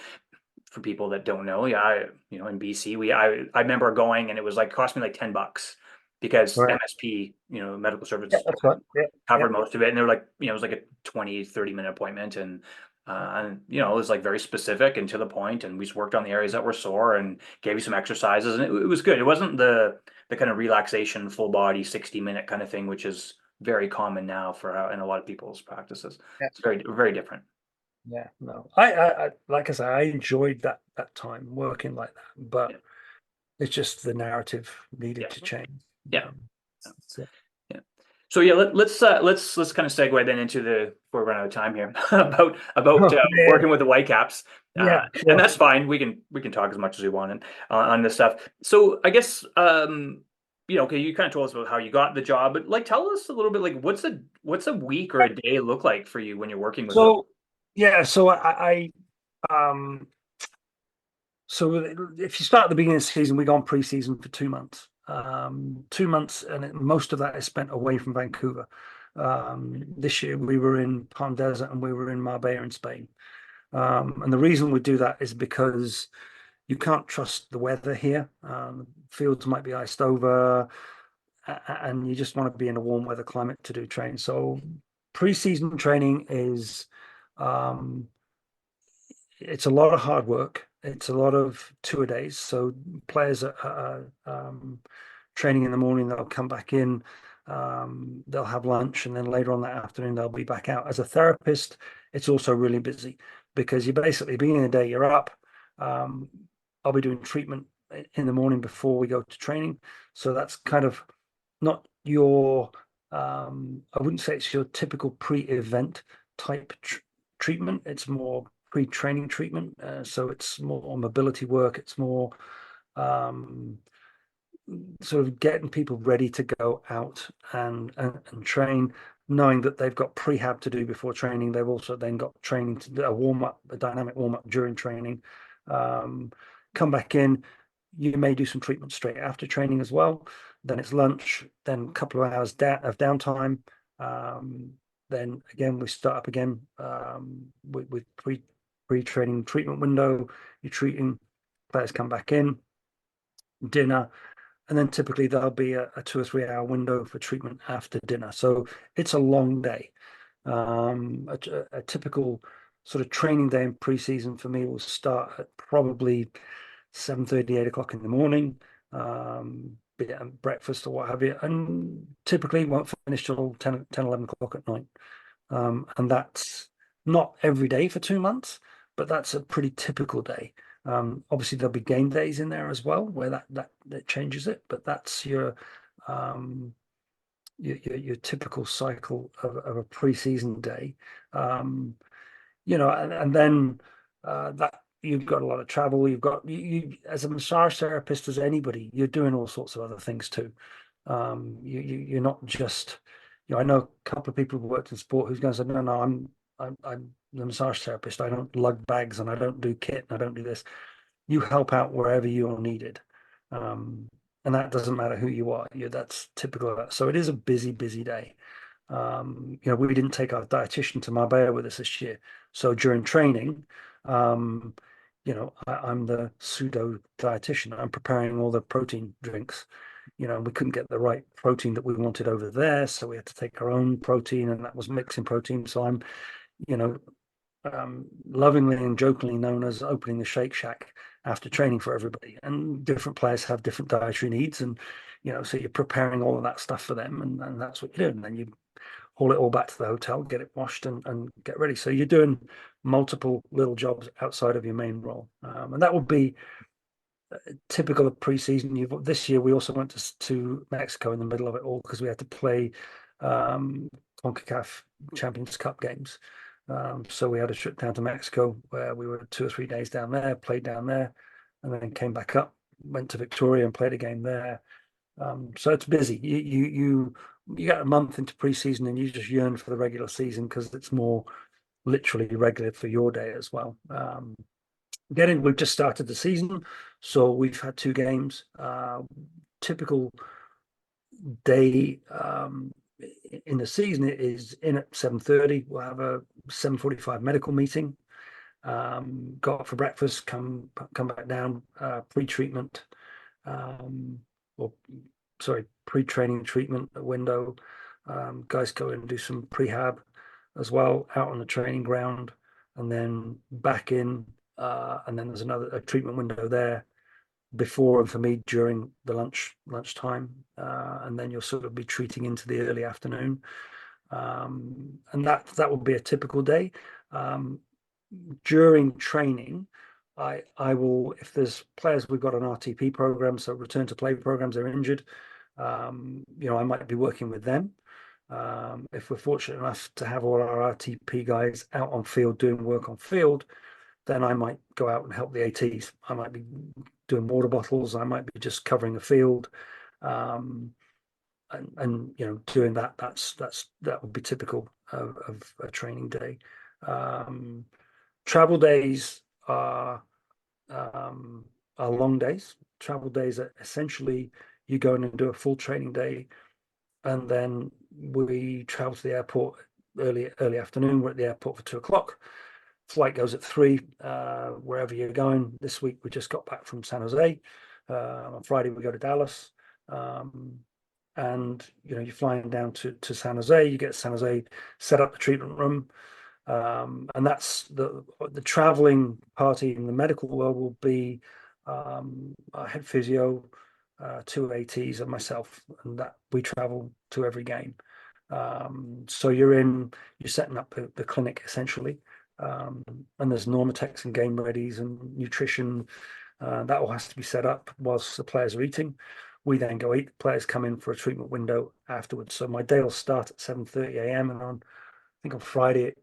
for people that don't know. Yeah, in BC, I remember going and it was like cost me like $10 because Right. MSP, medical Yeah, services that's right. Yeah, yeah, covered most of it. And they were like, it was like a 20-30 minute appointment. And it was like very specific and to the point. And we just worked on the areas that were sore and gave you some exercises. And it was good. It wasn't the kind of relaxation, full body, 60-minute kind of thing, which is very common now in a lot of people's practices. yeah. It's very, very different. Yeah, no. I like I say, I enjoyed that time working like that, Yeah. but it's just the narrative needed Yeah. to change. Yeah. So, Yeah. So yeah, let's kind of segue then into before we run out of time here about oh, yeah, working with the Whitecaps, yeah, and sure. that's fine. We can talk as much as we want on this stuff. So I guess okay, you kind of told us about how you got the job, but like tell us a little bit like what's a week or a day look like for you when you're working with them? So yeah, so um so if you start at the beginning of the season, we go on pre-season for 2 months. 2 months, and most of that is spent away from Vancouver. This year we were in Palm Desert and we were in Marbella in Spain. And the reason we do that is because you can't trust the weather here. Fields might be iced over, and you just want to be in a warm weather climate to do training. So pre-season training is um, it's a lot of hard work. It's a lot of tour-a-days. So players are training in the morning. They'll come back in. They'll have lunch, and then later on that afternoon they'll be back out. As a therapist, it's also really busy because you basically beginning of the day you're up. Um, I'll be doing treatment in the morning before we go to training. So that's kind of not your. I wouldn't say it's your typical pre-event type treatment. It's more pre-training treatment. So it's more mobility work. It's more um, sort of getting people ready to go out and train, knowing that they've got prehab to do before training. They've also then got training to do a warm up, a dynamic warm up during training. Um, Come back in. You may do some treatment straight after training as well. Then it's lunch. Then a couple of hours of downtime. Um, then again we start up again with pre-training treatment window. You're treating, players come back in, dinner, and then typically there'll be a 2 or 3 hour window for treatment after dinner. So it's a long day. A typical sort of training day in pre-season for me will start at probably 7:30, 8 o'clock in the morning, be it breakfast or what have you, and typically won't finish till 11 o'clock at night. And that's not every day for 2 months, but that's a pretty typical day. Obviously, there'll be game days in there as well, where that changes it, but that's um, your typical cycle of a pre-season day. And then that you've got a lot of travel. You've got you as a massage therapist, as anybody, you're doing all sorts of other things too. You're not just, I know a couple of people who worked in sport who's going to say, no, no, I'm the massage therapist. I don't lug bags and I don't do kit and I don't do this. You help out wherever you are needed. And that doesn't matter who you are. That's typical of that. So it is a busy, busy day. We didn't take our dietitian to Marbella with us this year. So during training, um, I'm the pseudo dietitian. I'm preparing all the protein drinks. We couldn't get the right protein that we wanted over there, so we had to take our own protein, and that was mixing protein. So I'm, you know, lovingly and jokingly known as opening the Shake Shack after training for everybody. And different players have different dietary needs, and so you're preparing all of that stuff for them, and that's what you do. And then you haul it all back to the hotel, get it washed, and get ready. So you're doing multiple little jobs outside of your main role, and that would be typical of preseason. This year we also went to Mexico in the middle of it all because we had to play CONCACAF Champions Cup games. So we had a trip down to Mexico where we were 2 or 3 days down there, played down there, and then came back up, went to Victoria and played a game there. So it's busy. You get a month into preseason and you just yearn for the regular season because it's more literally regular for your day as well. We've just started the season, so we've had 2 games. Typical day in the season is in at 7:30. We'll have a 7:45 medical meeting. Go out for breakfast, come back down, pre-treatment, or sorry, pre-training treatment window. Guys go in and do some prehab as well out on the training ground, and then back in, and then there's a treatment window there before and for me during the lunchtime, and then you'll sort of be treating into the early afternoon, and that would be a typical day. During training, I will, if there's players, we've got an RTP program, so return to play programs, they're injured. I might be working with them. If we're fortunate enough to have all our RTP guys out on field doing work on field, then I might go out and help the ATs. I might be doing water bottles. I might be just covering a field, and doing that. That would be typical of a training day. Travel days are long days. Travel days are essentially you go in and do a full training day, and then we travel to the airport early afternoon. We're at the airport for 2 o'clock. Flight goes at 3, wherever you're going. This week we just got back from San Jose. On Friday we go to Dallas, and you're flying down to San Jose. You get San Jose, set up the treatment room, and that's the traveling party in the medical world will be our head physio, 2 ATs, and myself, and that we travel to every game. So you're setting up the clinic essentially. And there's Normatex and game readies and nutrition. That all has to be set up whilst the players are eating. We then go eat. The players come in for a treatment window afterwards. So my day will start at 7:30 a.m. and I think on Friday it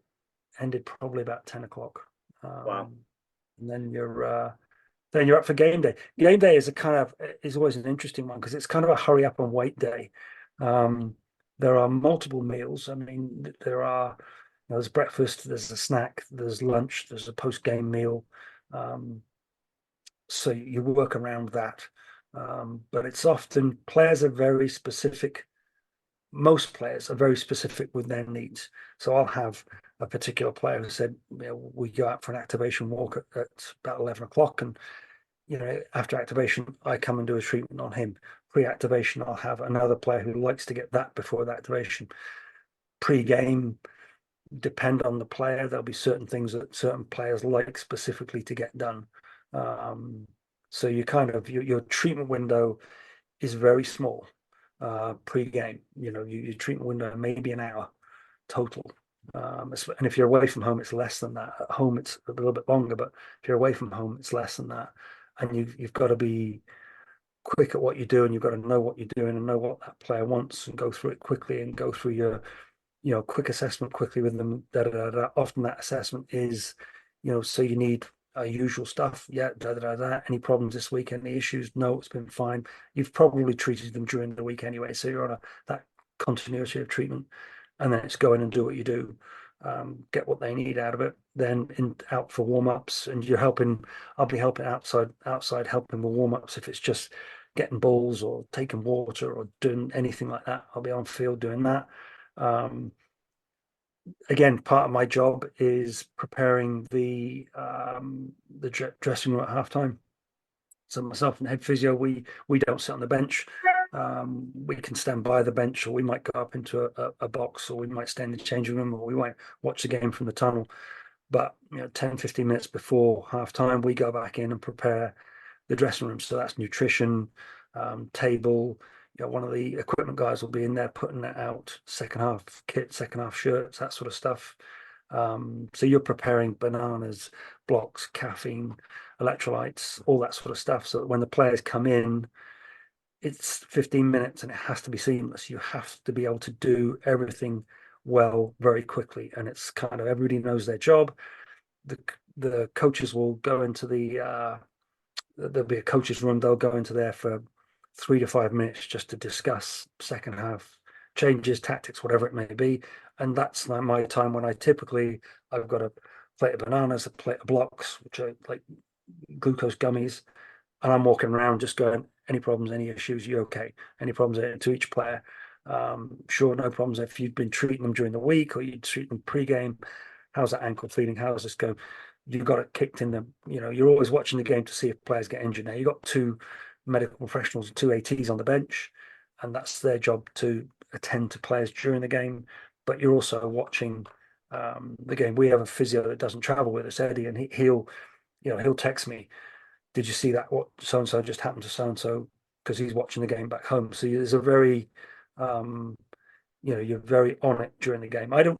ended probably about 10 o'clock. Wow. And then you're up for game day. Game day is always an interesting one because it's kind of a hurry up and wait day. There are multiple meals. I mean, there's breakfast, there's a snack, there's lunch, there's a post-game meal. So you work around that. But it's often players are very specific. Most players are very specific with their needs. So I'll have a particular player who said, we go out for an activation walk at about 11 o'clock. And, after activation, I come and do a treatment on him. Pre-activation, I'll have another player who likes to get that before the activation. Pre-game, depend on the player. There'll be certain things that certain players like specifically to get done. So your treatment window is very small pre-game. Your treatment window maybe an hour total. And if you're away from home, it's less than that. At home, it's a little bit longer, but if you're away from home, it's less than that. And you've got to be quick at what you do, and you've got to know what you're doing and know what that player wants, and go through it quickly and go through your quick assessment quickly with them. Often that assessment is, so you need usual stuff. Yeah, any problems this week? Any issues? No, it's been fine. You've probably treated them during the week anyway, so you're on that continuity of treatment, and then it's go in and do what you do, get what they need out of it, then out for warm-ups, and you're helping. I'll be helping outside helping with warm-ups if it's just getting balls or taking water or doing anything like that. I'll be on field doing that. Again, part of my job is preparing the dressing room at halftime. So myself and head physio, we don't sit on the bench. We can stand by the bench, or we might go up into a box, or we might stay in the changing room, or we might watch the game from the tunnel. But 10, 15 minutes before halftime, we go back in and prepare the dressing room. So that's nutrition, table. One of the equipment guys will be in there putting it out, second half kit, second half shirts, that sort of stuff. So you're preparing bananas, blocks, caffeine, electrolytes, all that sort of stuff. So that when the players come in, it's 15 minutes and it has to be seamless. You have to be able to do everything well very quickly. And it's kind of everybody knows their job. The coaches will go into there'll be a coach's room. They'll go into there for 3 to 5 minutes just to discuss second half changes, tactics, whatever it may be. And that's my time when I've got a plate of bananas, a plate of blocks, which are like glucose gummies. And I'm walking around just going, any problems, any issues, you okay? Any problems to each player? Sure, no problems. If you've been treating them during the week or you treat them pre-game, how's that ankle feeling? How's this go? You've got it kicked in you're always watching the game to see if players get injured. Now you've got two medical professionals and two ATs on the bench, and that's their job to attend to players during the game. But you're also watching the game. We have a physio that doesn't travel with us, Eddie, and he'll text me, did you see that? What so and so just happened to so and so, because he's watching the game back home. So there's a very, you're very on it during the game. I don't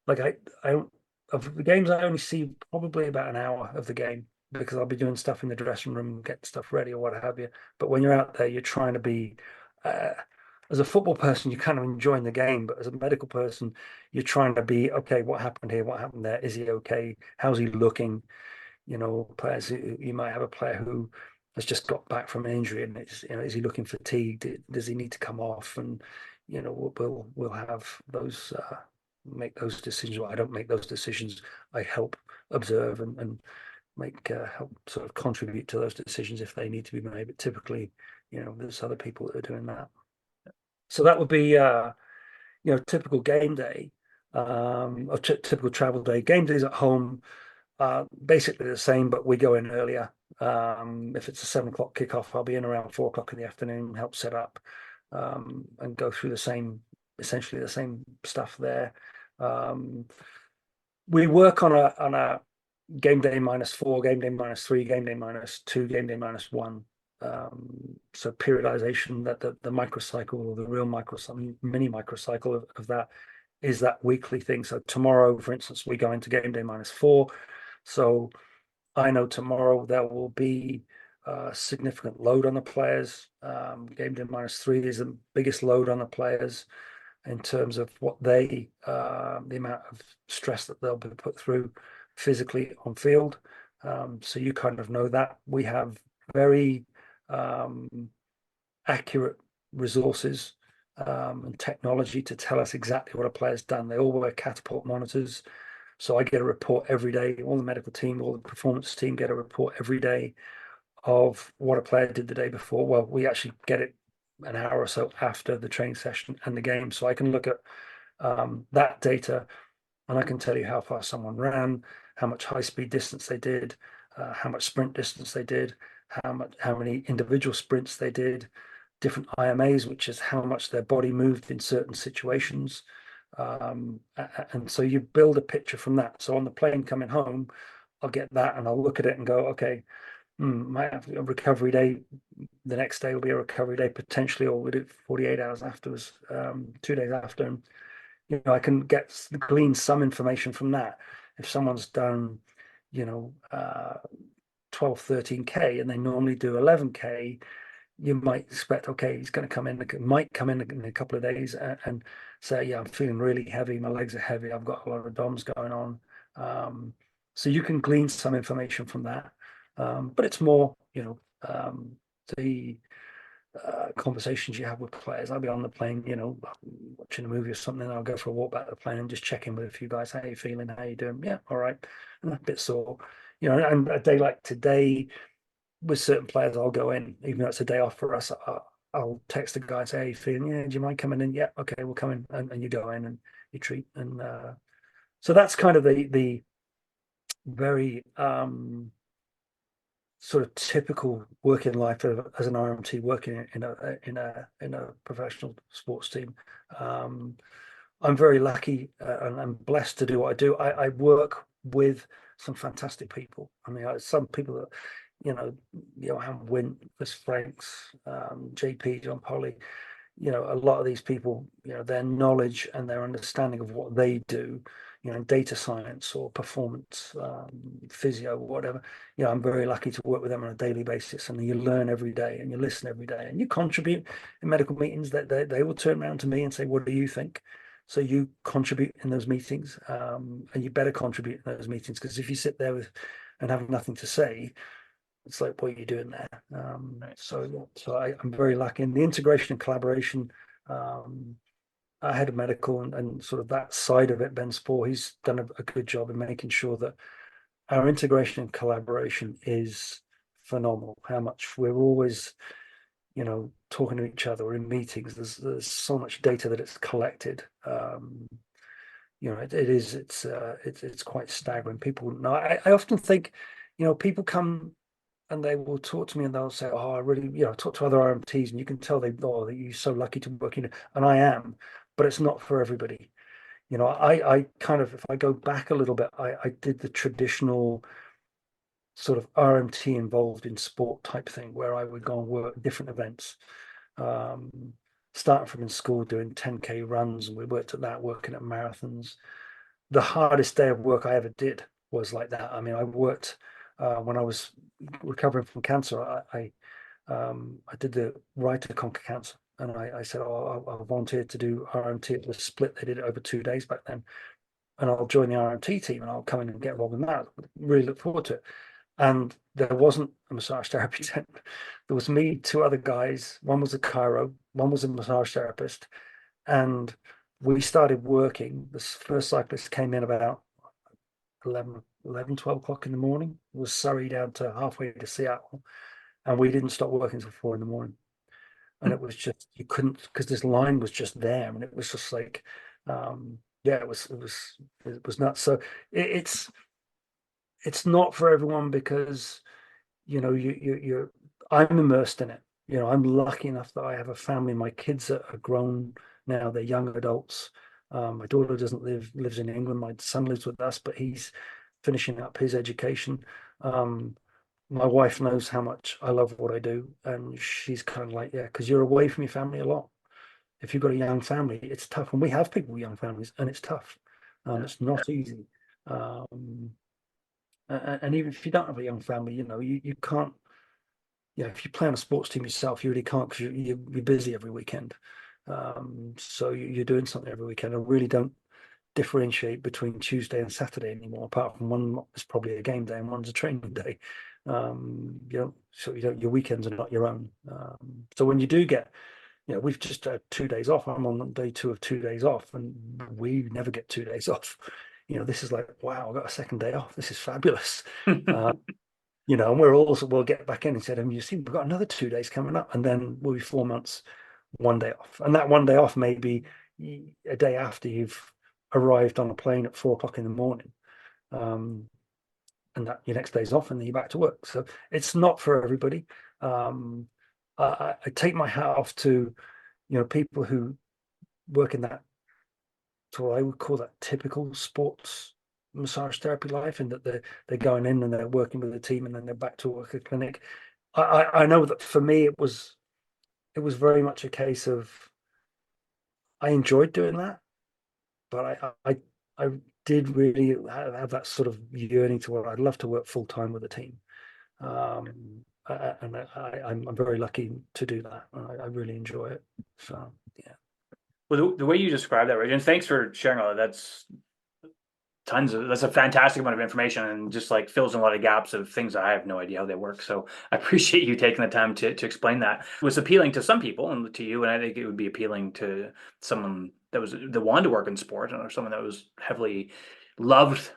like I don't of the games. I only see probably about an hour of the game because I'll be doing stuff in the dressing room, get stuff ready or what have you. But when you're out there, you're trying to be. As a football person, you're kind of enjoying the game, but as a medical person, you're trying to be okay. What happened here? What happened there? Is he okay? How's he looking? Players you might have a player who has just got back from an injury, and is he looking fatigued? Does he need to come off? And we'll have those make those decisions. Well, I don't make those decisions. I help observe and make help sort of contribute to those decisions if they need to be made. But typically, there's other people that are doing that. So that would be typical game day, or typical travel day. Game days at home. Basically the same, but we go in earlier. If it's a 7 o'clock kickoff, I'll be in around 4 o'clock in the afternoon, help set up, and go through essentially the same stuff there. We work on a game day -4, game day -3, game day -2, game day -1. So periodization, that the microcycle or the real mini microcycle of that is that weekly thing. So tomorrow, for instance, we go into game day -4. So I know tomorrow there will be a significant load on the players. Game day -3 is the biggest load on the players in terms of what the amount of stress that they'll be put through physically on field. So you kind of know that. We have very accurate resources and technology to tell us exactly what a player's done. They all wear catapult monitors. So I get a report every day. All the medical team, all the performance team get a report every day of what a player did the day before. Well, we actually get it an hour or so after the training session and the game. So I can look at that data, and I can tell you how far someone ran, how much high-speed distance they did, how much sprint distance they did, how many individual sprints they did, different IMAs, which is how much their body moved in certain situations. And so you build a picture from that. So on the plane coming home, I'll get that and I'll look at it and go, okay, might have a recovery day. The next day will be a recovery day potentially, or we'll do 48 hours afterwards, 2 days after. And, I can glean some information from that. If someone's done, 12, 13K and they normally do 11K, you might expect, okay, he's going to come in, might come in a couple of days and say, yeah, I'm feeling really heavy. My legs are heavy. I've got a lot of DOMs going on. So you can glean some information from that. But it's more, the conversations you have with players. I'll be on the plane, watching a movie or something, and I'll go for a walk back to the plane and just check in with a few guys. How you feeling? How you doing? Yeah, all right. And a bit sore, and a day like today, with certain players, I'll go in, even though it's a day off for us. I'll text the guy and say, "How you feeling? Yeah, do you mind coming in? Yeah, okay, we'll come in." And you go in and you treat. And so that's kind of the very sort of typical working life as an RMT working in a professional sports team. Um, I'm very lucky and I'm blessed to do what I do. I work with some fantastic people. I mean, some people that Johan Wint, Chris Franks, JP, John Polly. A lot of these people, their knowledge and their understanding of what they do, data science or performance, physio, whatever. I'm very lucky to work with them on a daily basis, and you learn every day and you listen every day and you contribute in medical meetings. That they will turn around to me and say, "What do you think?" So you contribute in those meetings, and you better contribute in those meetings, because if you sit there and have nothing to say, it's like, what are you doing there? Right. So I'm very lucky in the integration and collaboration. Um, I had a medical and sort of that side of it. Ben Spohr, he's done a good job in making sure that our integration and collaboration is phenomenal. How much we're always, talking to each other or in meetings. There's so much data that it's collected. It's quite staggering. People know. I often think, people come and they will talk to me and they'll say, "Oh, I really, talk to other RMTs," and you can tell that you're so lucky to work, and I am, but it's not for everybody. I kind of, if I go back a little bit, I did the traditional sort of RMT involved in sport type thing where I would go and work different events. Um, Starting from in school doing 10K runs, and we worked at that, working at marathons. The hardest day of work I ever did was like that. I mean, I worked when I was recovering from cancer. I did the Ride to Conquer Cancer, and I said, "Oh, I'll volunteer to do RMT at the split." They did it over 2 days back then, and I'll join the RMT team and I'll come in and get involved in that. Really look forward to it. And there wasn't a massage therapy tent. There was me, two other guys. One was a chiro, one was a massage therapist, and we started working. This first cyclist came in about 12 o'clock in the morning, was Surrey down to halfway to Seattle, and we didn't stop working until 4 in the morning. And it was just, you couldn't, because this line was just there, and it was just like, yeah, it was nuts. So it's not for everyone, because you're I'm immersed in it. I'm lucky enough that I have a family. My kids are grown now, they're young adults. My daughter doesn't lives in England. My son lives with us, but he's finishing up his education. um my wife knows how much I love what I do, and she's kind of like, yeah, because you're away from your family a lot. If you've got a young family, it's tough, and we have people with young families, and it's tough. Yeah. It's not easy. um and even if you don't have a young family, you can't, if you play on a sports team yourself, you really can't, because you're busy every weekend. So you're doing something every weekend. I really don't differentiate between Tuesday and Saturday anymore, apart from one is probably a game day and one's a training day. Your weekends are not your own. So when you do get, we've just had 2 days off. I'm on day two of 2 days off, and we never get 2 days off. This is like, wow, I've got a second day off. This is fabulous. And we'll get back in and said, you see, we've got another 2 days coming up, and then we'll be 4 months, one day off. And that one day off may be a day after you've arrived on a plane at 4 o'clock in the morning. And that your next day's off, and then you're back to work. So it's not for everybody. I take my hat off to, people who work in that, so I would call that typical sports massage therapy life, and that they're going in and they're working with a team, and then they're back to work at clinic. I know that for me it was very much a case of, I enjoyed doing that, but I did really have that sort of yearning to where I'd love to work full time with a team. And I'm very lucky to do that. I really enjoy it. So yeah. Well, the way you describe that, Richard, and thanks for sharing all that. That's a fantastic amount of information and just like fills in a lot of gaps of things that I have no idea how they work. So I appreciate you taking the time to explain that. It was appealing to some people and to you, and I think it would be appealing to someone that wanted to work in sport or someone that was heavily loved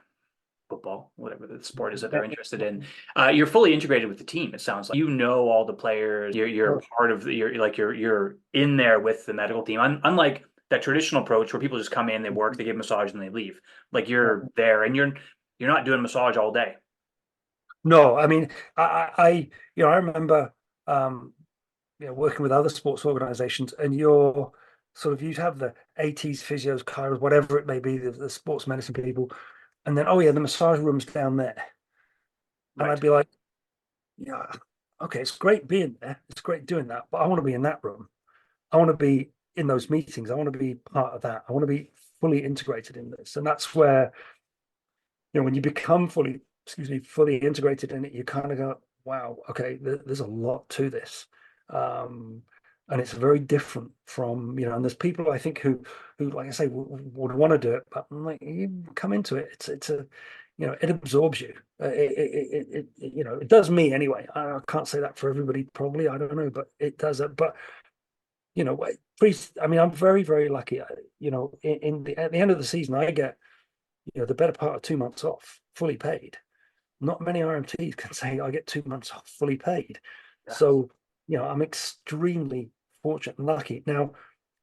football, whatever the sport is that they're interested in. You're fully integrated with the team. It sounds like you know all the players. You're part of you're in there with the medical team. Unlike that traditional approach where people just come in, they work, they give massage, and they leave. Like you're there, and you're not doing massage all day. No, I mean, I remember, working with other sports organizations, and you'd have the ATs, physios, chiros, whatever it may be, the sports medicine people, and then, oh yeah, the massage room's down there. And Right. I'd be like, yeah, okay, it's great being there. It's great doing that, but I want to be in that room. I want to be in those meetings. I want to be part of that. I want to be fully integrated in this. And that's where, when you become fully integrated in it, you kind of go, wow, okay, there's a lot to this. And it's very different from, and there's people I think who, like I say, would want to do it, but like you come into it, it's a, it absorbs you. It does me anyway. I can't say that for everybody, probably. I don't know, but it does it. But I mean, I'm very, very lucky. At the end of the season, I get, the better part of 2 months off, fully paid. Not many RMTs can say I get 2 months off, fully paid. Yeah. So, I'm extremely fortunate and lucky. Now,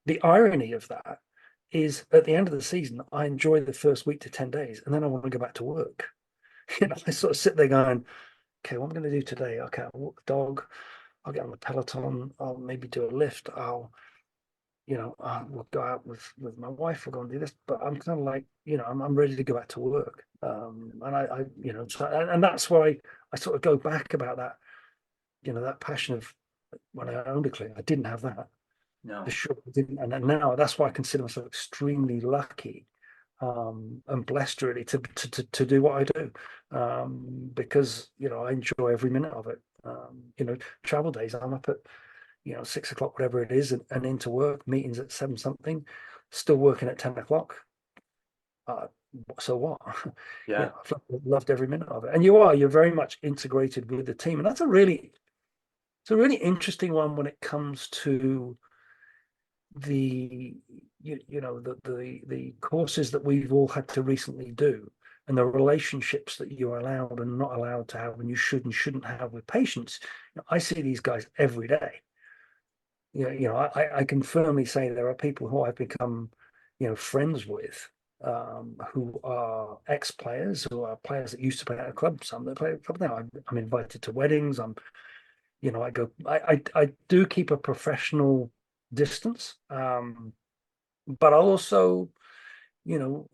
the irony of that is at the end of the season, I enjoy the first week to 10 days, and then I want to go back to work. I sort of sit there going, okay, what am I going to do today? Okay, I'll walk the dog. I'll get on the Peloton. I'll maybe do a lift. We'll go out with my wife. We'll go and do this. But I'm kind of like, I'm ready to go back to work. And that's why I sort of go back about that, that passion of when I owned a clinic. I didn't have that. No. For sure, I didn't. And now that's why I consider myself extremely lucky, and blessed really to do what I do, because I enjoy every minute of it. Travel days, I'm up at 6 o'clock, whatever it is, and into work, meetings at 7 something, still working at 10 o'clock. So what? Yeah. I've loved every minute of it. And you're very much integrated with the team, and it's a really interesting one when it comes to the the courses that we've all had to recently do, and the relationships that you're allowed and not allowed to have, and you should and shouldn't have with patients. I see these guys every day. I can firmly say there are people who I've become, friends with, who are ex-players, who are players that used to play at a club. Some that play at a club now. I'm invited to weddings. I do keep a professional distance, but I'll also, I'll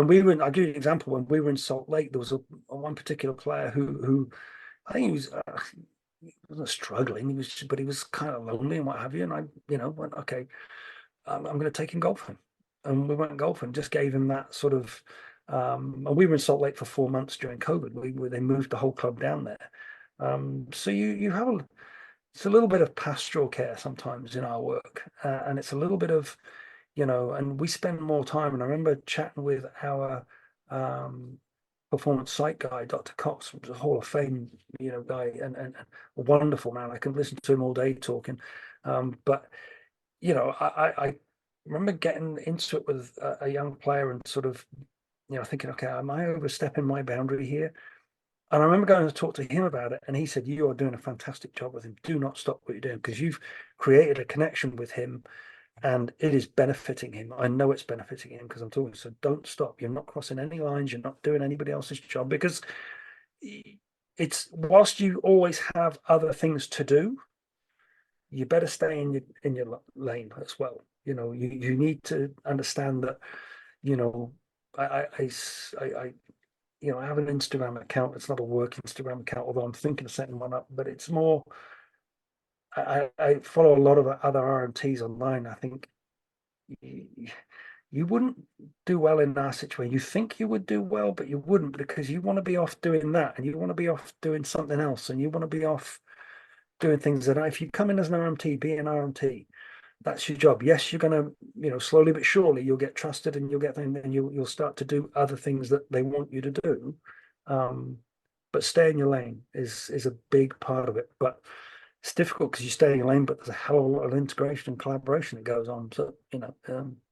give you an example. When we were in Salt Lake, there was one particular player who I think he wasn't struggling. But he was kind of lonely and what have you. And I, went, okay, I'm going to take him golfing, and we went golfing. Just gave him that sort of. And we were in Salt Lake for 4 months during COVID. They moved the whole club down there. So you have it's a little bit of pastoral care sometimes in our work, and it's a little bit of, and we spend more time. And I remember chatting with our performance site guy, Dr. Cox, who's a Hall of Fame, guy, and a wonderful man. I can listen to him all day talking. But I remember getting into it with a young player and sort of, thinking, okay, am I overstepping my boundary here? And I remember going to talk to him about it, and he said, "You are doing a fantastic job with him. Do not stop what you're doing, because you've created a connection with him, and it is benefiting him. I know it's benefiting him because I'm talking. So don't stop. You're not crossing any lines. You're not doing anybody else's job, because it's, whilst you always have other things to do, you better stay in your lane as well. You need to understand that. I have an Instagram account. It's not a work Instagram account, although I'm thinking of setting one up. But it's more. I follow a lot of other RMTs online. I think you wouldn't do well in our situation. You think you would do well, but you wouldn't, because you want to be off doing that, and you want to be off doing something else, and you want to be off doing things that, if you come in as an RMT, be an RMT. that's your job. Yes, you're going to, slowly but surely you'll get trusted and you'll get them and you'll start to do other things that they want you to do. Um, but stay in your lane is a big part of it. But it's difficult because you stay in your lane, but there's a hell of a lot of integration and collaboration that goes on. So,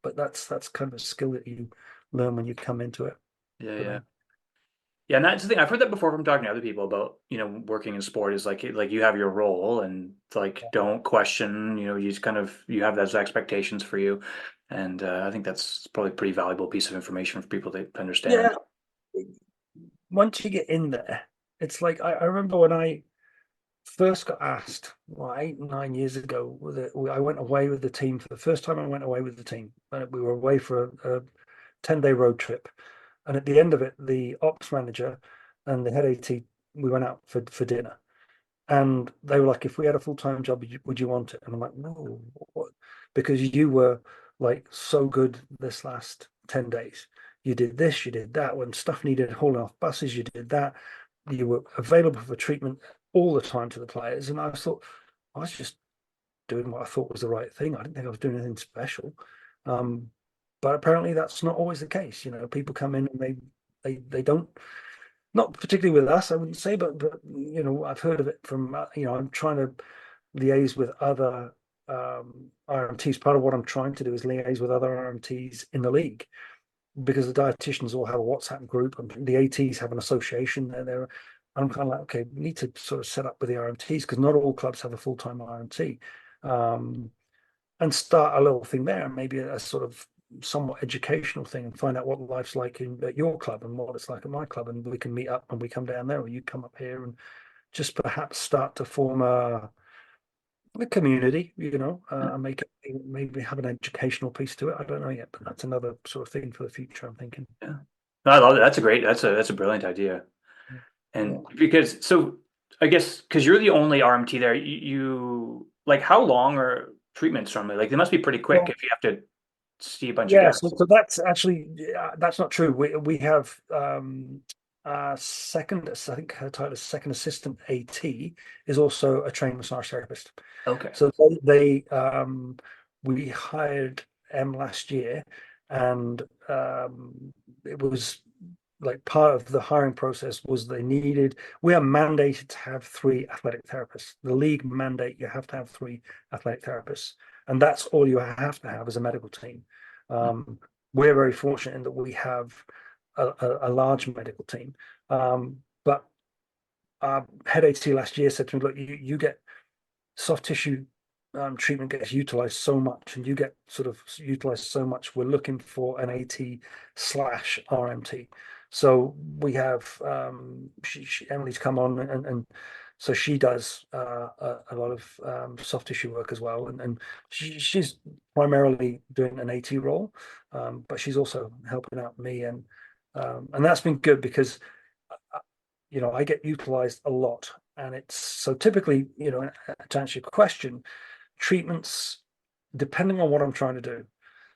but that's kind of a skill that you learn when you come into it. Yeah, But, yeah. Yeah, and that's the thing. I've heard that before from talking to other people about, working in sport is like you have your role and like don't question, you just kind of you have those expectations for you. And I think that's probably a pretty valuable piece of information for people to understand. yeah, once you get in there, it's like I remember when I first got asked, well, 8, 9 years ago, I went away with the team for the first time. I went away with the team. We were away for a 10-day road trip. And at the end of it, the ops manager and the head AT, we went out for dinner. And they were like, if we had a full-time job, would you want it? And I'm like, no, what? Because you were like so good this last 10 days. You did this, you did that. When stuff needed hauling off buses, you did that. You were available for treatment all the time to the players. And I thought, I was just doing what I thought was the right thing. I didn't think I was doing anything special. Um, but apparently that's not always the case. People come in and they don't, not particularly with us, I wouldn't say, but I've heard of it from I'm trying to liaise with other RMTs. Part of what I'm trying to do is liaise with other RMTs in the league because the dietitians all have a WhatsApp group and the ATs have an association there. I'm kind of like, okay, we need to sort of set up with the RMTs because not all clubs have a full-time RMT. And start a little thing there, maybe a sort of somewhat educational thing, and find out what life's like at your club and what it's like at my club, and we can meet up and we come down there, or you come up here, and just perhaps start to form a community, and make it maybe have an educational piece to it. I don't know yet, but that's another sort of thing for the future. I'm thinking. Yeah. No, I love it. That's a brilliant idea. Yeah. And because so I guess because you're the only RMT there, you like how long are treatments normally? Like they must be pretty quick Well, if you have to see a bunch of yeah, guys. so that's actually that's not true. We have second, I think her title is second assistant AT is also a trained massage therapist. Okay. So we hired M last year, and it was like part of the hiring process was we are mandated to have 3 athletic therapists. The league mandate you have to have 3 athletic therapists, and that's all you have to have as a medical team. Um, we're very fortunate in that we have a large medical team. But our head AT last year said to me, look, you get soft tissue treatment gets utilized so much and you get sort of utilized so much. We're looking for an AT/RMT. So we have Emily's come on and so she does a lot of soft tissue work as well, and she's primarily doing an AT role, but she's also helping out me, and that's been good because I get utilized a lot, and it's so typically, to answer your question, treatments depending on what I'm trying to do.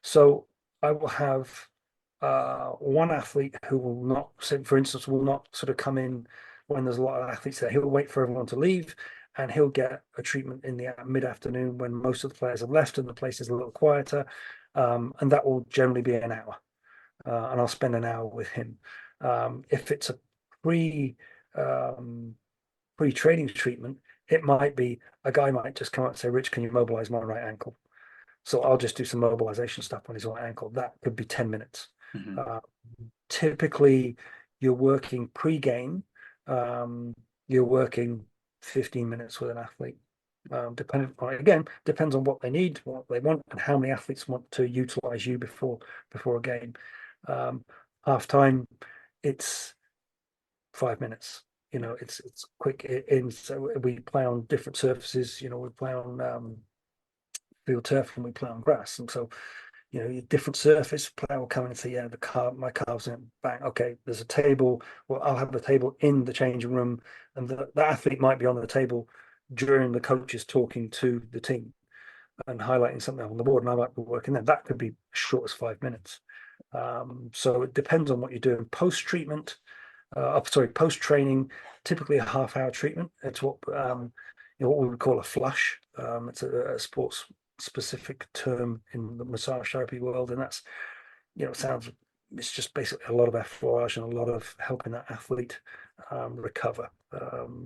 So I will have one athlete who will not, say, for instance, will not sort of come in when there's a lot of athletes there. He'll wait for everyone to leave, and he'll get a treatment in the mid-afternoon when most of the players have left and the place is a little quieter, and that will generally be an hour, and I'll spend an hour with him. If it's a pre um, pre-training treatment, it might be a guy might just come up and say, Rich, can you mobilize my right ankle? So I'll just do some mobilization stuff on his right ankle. That could be 10 minutes. Mhm. Uh, Typically, you're working pre-game, um, you're working 15 minutes with an athlete. Depends on what they need, what they want, and how many athletes want to utilize you before a game. Um, Half time, it's 5 minutes. It's quick in. So we play on different surfaces. We play on field turf and we play on grass, and so your different surface player will come in and say, yeah, my calves in bang. Okay, there's a table. Well, I'll have the table in the changing room, and the athlete might be on the table during the coaches talking to the team and highlighting something on the board, and I might be working there. That could be as short as 5 minutes. So it depends on what you're doing. Post training, typically a half-hour treatment. It's what we would call a flush. It's a sports specific term in the massage therapy world, and that's, it's just basically a lot of effleurage and a lot of helping that athlete recover.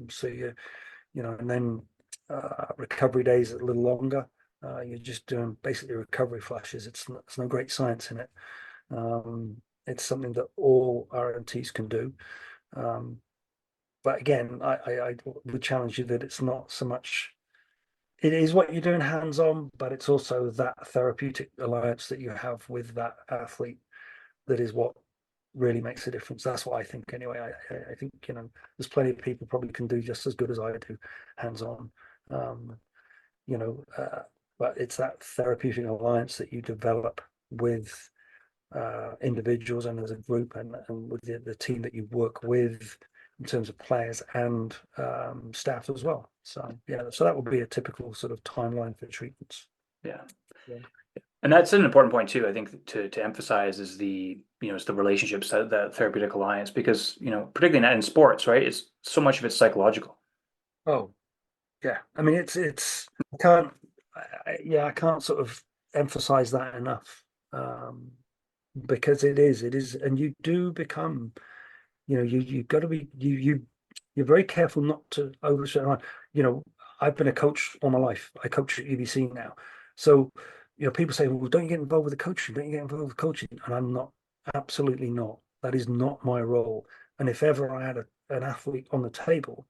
So and then recovery days are a little longer. You're just doing basically recovery flashes. It's no great science in it. It's something that all RMTs can do. But again, I would challenge you that it's not so much. It is what you're doing hands-on, but it's also that therapeutic alliance that you have with that athlete that is what really makes a difference. That's what I think anyway. I think, there's plenty of people probably can do just as good as I do hands-on. Um, you know, uh, but it's that therapeutic alliance that you develop with individuals and as a group, and with the team that you work with in terms of players and staff as well. So so that would be a typical sort of timeline for treatments. Yeah. Yeah. And that's an important point too, I think, to emphasize is it's the relationships, that therapeutic alliance, because, particularly in sports, right? It's so much of it's psychological. Oh, yeah. I mean, I can't, I can't sort of emphasize that enough. Because it is, and you do become, you've got to be, you're very careful not to overstep. I've been a coach all my life. I coach at UBC now. So, people say, well, don't you get involved with the coaching? Don't you get involved with coaching? And I'm not, absolutely not. That is not my role. And if ever I had an athlete on the table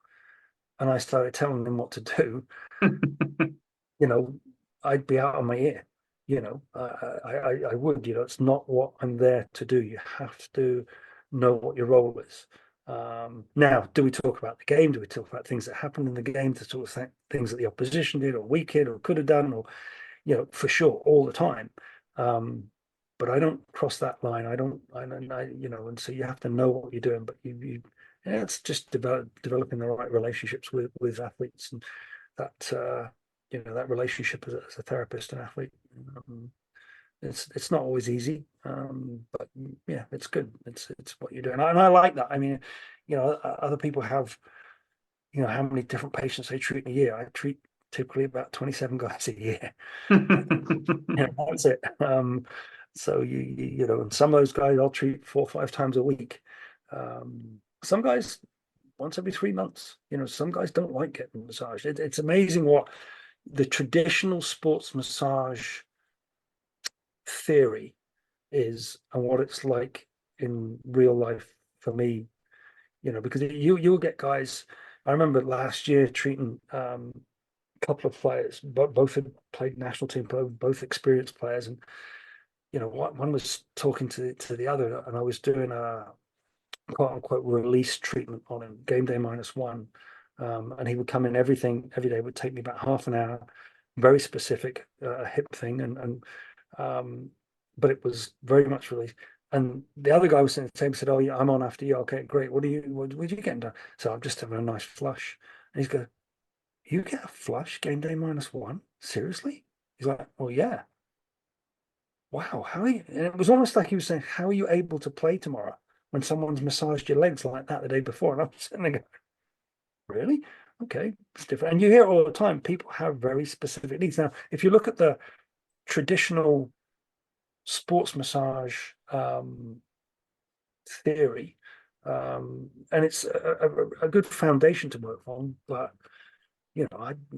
and I started telling them what to do, you know, I'd be out of my ear. I would. It's not what I'm there to do. You have to know what your role is. Now, do we talk about the game? Do we talk about things that happened in the game? To sort of things that the opposition did, or we did, or could have done, or for sure, all the time. But I don't cross that line. I don't. And so you have to know what you're doing. But it's just developing the right relationships with athletes, and that that relationship as a therapist and athlete. It's not always easy, but yeah, it's good. It's what you're doing, and I like that. I mean, other people have, how many different patients they treat in a year. I treat typically about 27 guys a year. That's it. So and some of those guys I'll treat 4 or 5 times a week. Some guys once every 3 months. Some guys don't like getting massaged. It's amazing what the traditional sports massage theory is and what it's like in real life for me. Because you'll get guys. I remember last year treating a couple of players, but both had played national team, both experienced players, and one was talking to the other, and I was doing a quote unquote release treatment on him, game day -1. And he would come in every day, would take me about half an hour, very specific hip thing. But it was very much release. And the other guy was sitting at the table, said, "Oh yeah, I'm on after you." Okay, great. What are you getting done? So I'm just having a nice flush. And he's going, "You get a flush game day -1? Seriously?" He's like, "Well, yeah." Wow, how are you? And it was almost like he was saying, "How are you able to play tomorrow when someone's massaged your legs like that the day before?" And I'm sitting there going, "Really? Okay, it's different." And you hear it all the time. People have very specific needs. Now, if you look at the traditional sports massage theory, and it's a good foundation to work on, but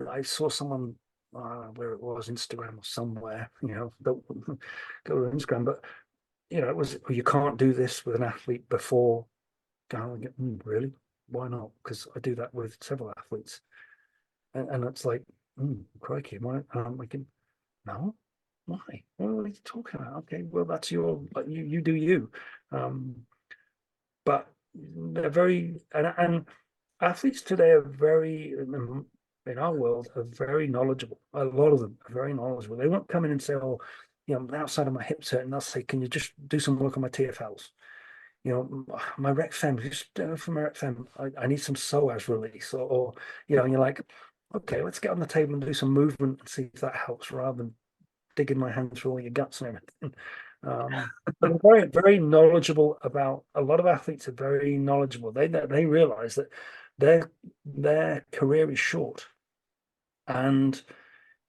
I saw someone where it was Instagram or somewhere, don't go to Instagram, but it was, well, you can't do this with an athlete before going, really? Why not? Because I do that with several athletes, and it's like, crikey, why? I can, no, why? What are you talking about? Okay, well, that's you do you. But they're very, and athletes today are very, in our world, are very knowledgeable. A lot of them are very knowledgeable. They won't come in and say, "Oh, outside of my hips hurt," and they'll say, "Can you just do some work on my TFLs? My rec fem, just for my rec fem, I need some psoas release," or and you're like, "Okay, let's get on the table and do some movement and see if that helps," rather than digging my hands through all your guts and everything. But they're very, very knowledgeable about. A lot of athletes are very knowledgeable. They realize that their career is short, and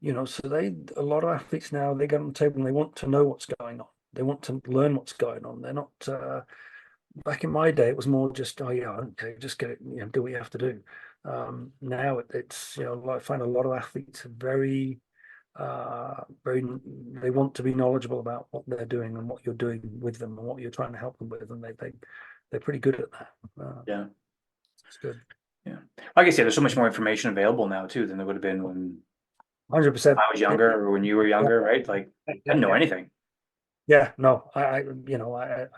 So a lot of athletes now, they get on the table and they want to know what's going on. They want to learn what's going on. They're not, back in my day, it was more just, oh yeah, okay, just get it, do what you have to do. Now it's, I find a lot of athletes are very, they want to be knowledgeable about what they're doing and what you're doing with them and what you're trying to help them with. And they're pretty good at that. Yeah. It's good. Yeah. Like I say, there's so much more information available now too than there would have been when 100%. I was younger or when you were younger, right? Like, I didn't know anything. Yeah, no, I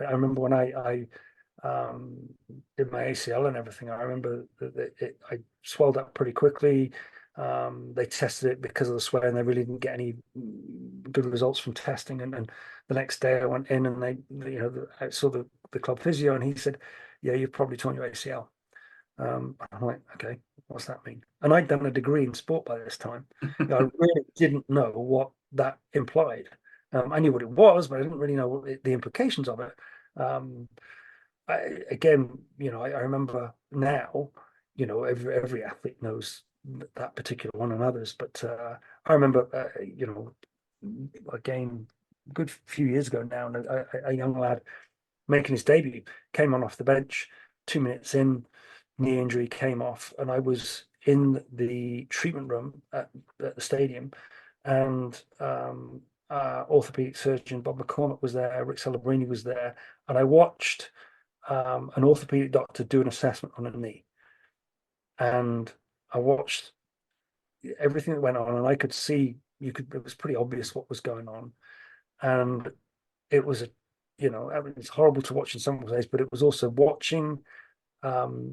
remember when I did my ACL and everything. I remember that I swelled up pretty quickly. They tested it because of the swelling, and they really didn't get any good results from testing. And the next day I went in and I saw the club physio, and he said, "Yeah, you've probably torn your ACL." I'm like, okay, what's that mean? And I'd done a degree in sport by this time. I really didn't know what that implied. I knew what it was, but I didn't really know the implications of it. Um, I remember now, every athlete knows that particular one and others, but I remember, again, a good few years ago now, and a young lad making his debut came on off the bench, 2 minutes in, knee injury came off, and I was in the treatment room at the stadium, and orthopedic surgeon Bob McCormick was there, Rick Celebrini was there, and I watched an orthopedic doctor do an assessment on a knee, and I watched everything that went on, and I could see it was pretty obvious what was going on, and it was it's horrible to watch in some ways, but it was also watching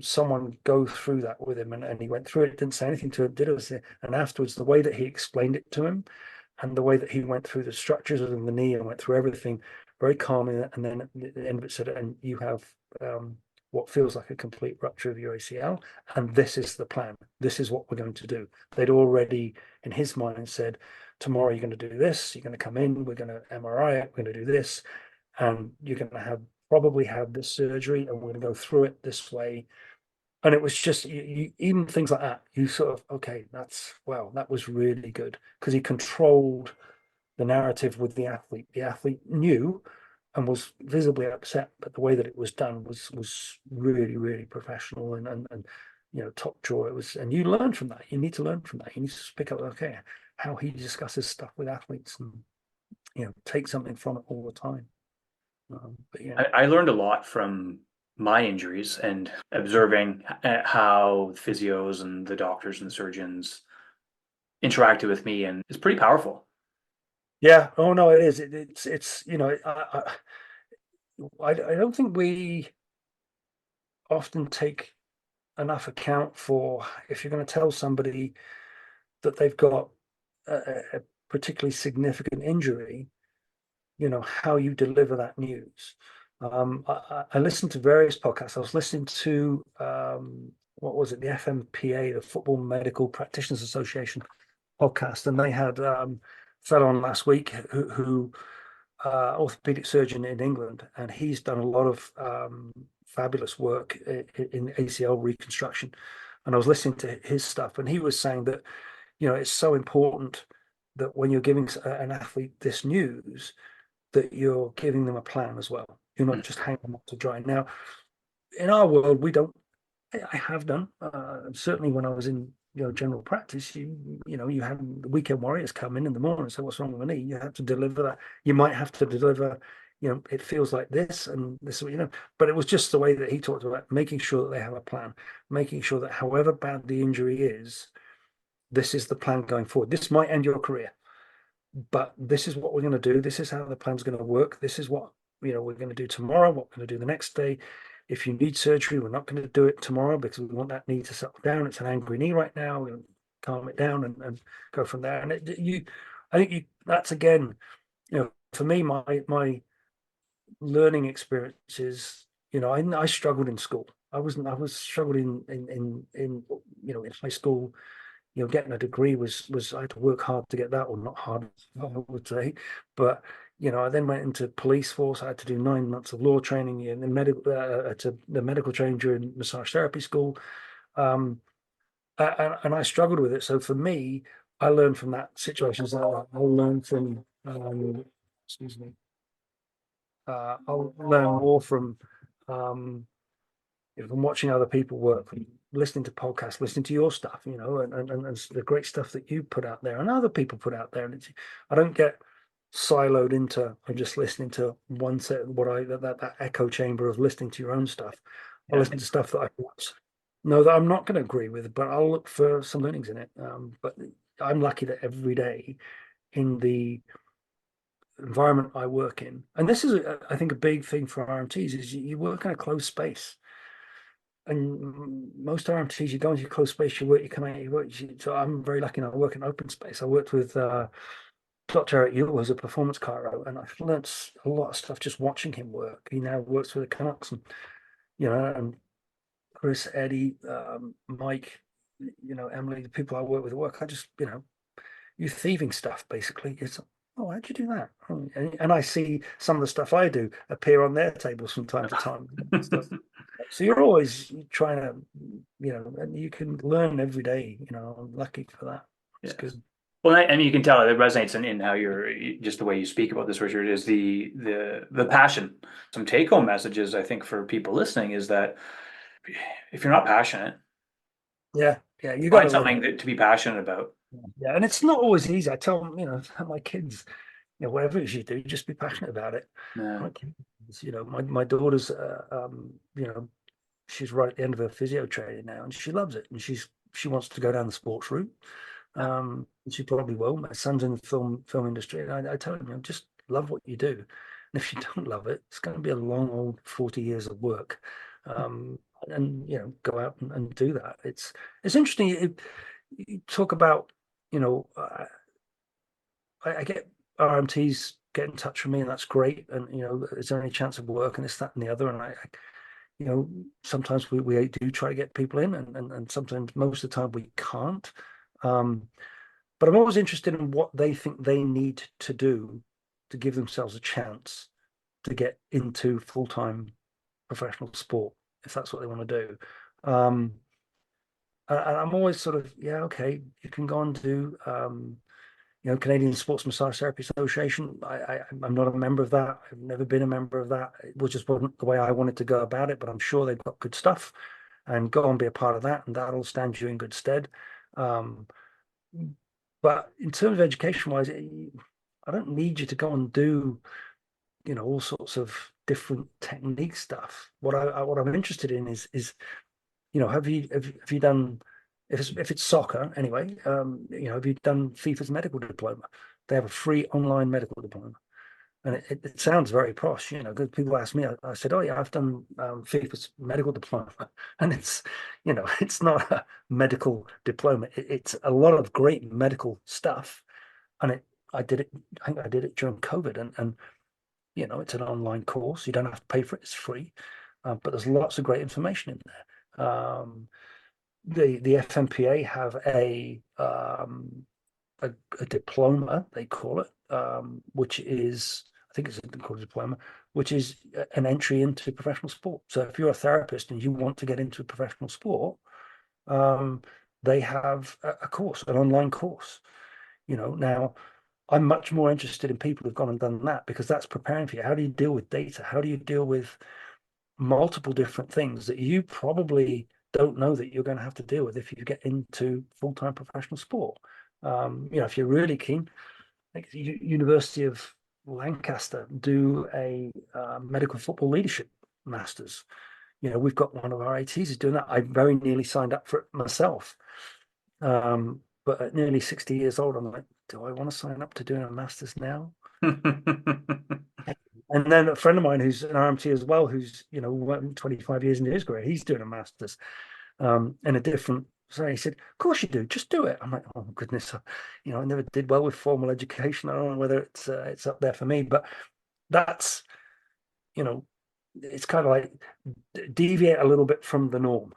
someone go through that with him, and he went through it, didn't say anything to him, did it, and afterwards the way that he explained it to him and the way that he went through the structures of the knee and went through everything very calmly, and then at the end of it said, and you have what feels like a complete rupture of your ACL, and this is the plan. This is what we're going to do. They'd already, in his mind, said, tomorrow you're going to do this, you're going to come in, we're going to MRI it, we're going to do this, and you're going to probably have this surgery, and we're going to go through it this way. And it was just even things like that. You sort of, okay, that was really good, because he controlled the narrative with the athlete. The athlete knew and was visibly upset, but the way that it was done was really, really professional and top drawer. It was, and you learn from that. You need to learn from that. You need to pick up, okay, how he discusses stuff with athletes, and take something from it all the time. But yeah, I learned a lot from my injuries and observing how physios and the doctors and the surgeons interacted with me, and it's pretty powerful. yeah. Oh no, it is. It's I don't think we often take enough account for, if you're going to tell somebody that they've got a particularly significant injury, how you deliver that news. I listened to various podcasts. I was listening to what was it, the FMPA, the Football Medical Practitioners Association podcast, and they had fell on last week who orthopedic surgeon in England, and he's done a lot of fabulous work in ACL reconstruction. And I was listening to his stuff, and he was saying that it's so important that when you're giving an athlete this news, that you're giving them a plan as well. You're not just hanging them up to dry. Now, in our world, we don't. I have done certainly when I was in general practice. You have the weekend warriors come in the morning and say, "What's wrong with my knee?" You have to deliver that. You might have to deliver. It feels like this, and this, But it was just the way that he talked about making sure that they have a plan, making sure that however bad the injury is, this is the plan going forward. This might end your career, but this is what we're going to do. This is how the plan's going to work. This is what we're going to do tomorrow, what we're going to do the next day. If you need surgery, we're not going to do it tomorrow because we want that knee to settle down. It's an angry knee right now. We're going to calm it down and go from there. And I think that's again, for me, my learning experiences. I struggled in school. I was struggling in high school. Getting a degree was I had to work hard to get that, or not hard, I would say. But I then went into police force. I had to do 9 months of law training in the medical training during massage therapy school, and I struggled with it. So for me, I learn from that situations like that. I'll learn from, excuse me, I'll learn more um, from watching other people work, from listening to podcasts, listening to your stuff, and the great stuff that you put out there and other people put out there. And I don't get siloed into, I'm just listening to one set, that echo chamber of listening to your own stuff. I listen to stuff that I know that I'm not going to agree with, but I'll look for some learnings in it. But I'm lucky that every day in the environment I work in, and this is, I think, a big thing for RMTs, is you work in a closed space. And most RMTs, you go into your closed space, you work, you come out, you work. So I'm very lucky, and I work in open space. I worked with Dr. Eric Yule, who's a performance chiro, and I've learned a lot of stuff just watching him work. He now works with the Canucks, and Chris, Eddie, Mike, Emily, the people I work with at work. I just, you thieving stuff basically. It's, oh, how'd you do that? And I see some of the stuff I do appear on their tables from time to time. So you're always trying to, and you can learn every day. I'm lucky for that. It's good. Well, I mean, you can tell it resonates in how just the way you speak about this, Richard, is the passion. Some take-home messages, I think, for people listening is that if you're not passionate, you got find something to be passionate about. Yeah, and it's not always easy. I tell them, my kids, whatever it is you do, just be passionate about it. Yeah. My daughter's, she's right at the end of her physio training now, and she loves it, and she wants to go down the sports route. And she probably will. My son's in the film industry, and I tell him, just love what you do. And if you don't love it, it's going to be a long old 40 years of work. And go out and do that. It's interesting. You talk about, I get RMTs get in touch with me, and that's great. And is there any chance of work and this, that, and the other? And I sometimes we do try to get people in, and sometimes, most of the time, we can't. But I'm always interested in what they think they need to do to give themselves a chance to get into full-time professional sport, if that's what they want to do. And I'm always sort of, okay, you can go and do, Canadian Sports Massage Therapy Association. I'm not a member of that. I've never been a member of that. It was just wasn't the way I wanted to go about it, but I'm sure they've got good stuff, and go and be a part of that, and that'll stand you in good stead. But in terms of education-wise, I don't need you to go and do, all sorts of different technique stuff. What I'm interested in is have you done, if it's soccer anyway, have you done FIFA's medical diploma? They have a free online medical diploma, and it sounds very posh, because people ask me. I said, oh yeah, I've done FIFA's medical diploma, and it's not a medical diploma. It's a lot of great medical stuff, and I think I did it during COVID, and it's an online course. You don't have to pay for it; it's free, but there's lots of great information in there. The FMPA have a diploma, they call it, which is, I think it's called a diploma, which is an entry into professional sport. So if you're a therapist and you want to get into professional sport, they have a course, an online course. Now I'm much more interested in people who've gone and done that, because that's preparing for you. How do you deal with data? How do you deal with multiple different things that you probably don't know that you're going to have to deal with if you get into full-time professional sport? If you're really keen, like University of Lancaster do a medical football leadership masters. We've got one of our ATs is doing that. I very nearly signed up for it myself. But at nearly 60 years old, I'm like, do I want to sign up to doing a master's now? And then a friend of mine who's an RMT as well, who's 25 years into his career, he's doing a master's in a different. So he said, "Of course you do. Just do it." I'm like, "Oh goodness, I never did well with formal education. I don't know whether it's up there for me." But that's, it's kind of like deviate a little bit from the norm.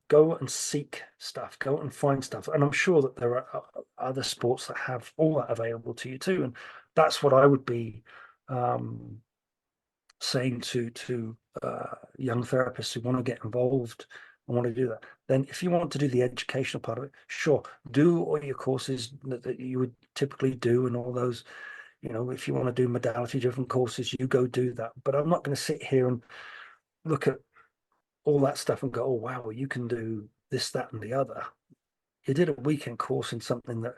Go and seek stuff, go and find stuff. And I'm sure that there are other sports that have all that available to you too. And that's what I would be saying to young therapists who want to get involved I want to do that. Then if you want to do the educational part of it, sure, do all your courses that you would typically do and all those, if you want to do modality driven courses, you go do that. But I'm not going to sit here and look at all that stuff and go, oh, wow, well, you can do this, that, and the other. You did a weekend course in something that,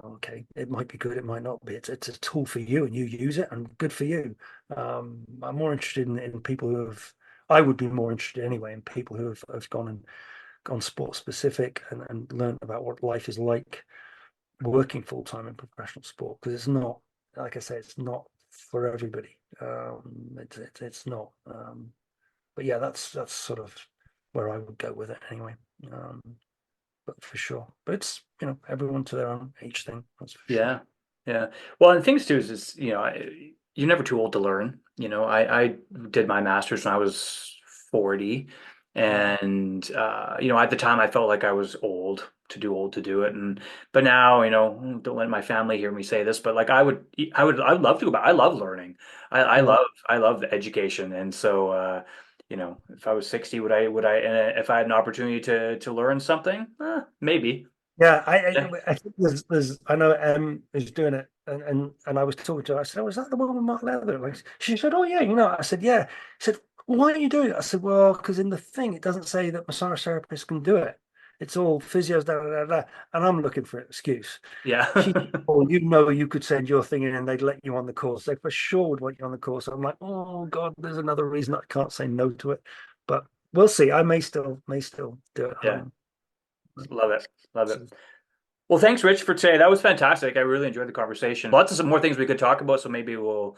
okay, it might be good, it might not be. It's a tool for you and you use it and good for you. I'm more interested in people who have, I would be more interested anyway in people who have gone sport specific and learned about what life is like working full time in professional sport, because it's not, like I say, it's not for everybody. It's not. But yeah, that's sort of where I would go with it anyway. But for sure, but it's everyone to their own, each thing. That's for Yeah. sure. Yeah. Well, and the things too is you're never too old to learn. I did my master's when I was 40, and at the time I felt like I was old to do it, but now don't let my family hear me say this, but like I would love to go back. I love learning. Yeah. I love the education, and so if I was 60, would I if I had an opportunity to learn something, maybe. Yeah, Yeah. I think there's I know Em is doing it, and I was talking to her. I said, "Oh, is that the one with Mark Leather?" Like she said, "Oh yeah, I said, "Yeah." She said, "Why are you doing it?" I said, "Well, because in the thing it doesn't say that massage therapists can do it. It's all physios, da da da da." And I'm looking for an excuse. Yeah. She, oh, you could send your thing in and they'd let you on the course. They for sure would want you on the course. I'm like, oh God, there's another reason I can't say no to it. But we'll see. I may still do it. Yeah. Love it. Love it. So, Well, thanks, Rich, for today. That was fantastic. I really enjoyed the conversation. Lots of some more things we could talk about, so maybe we'll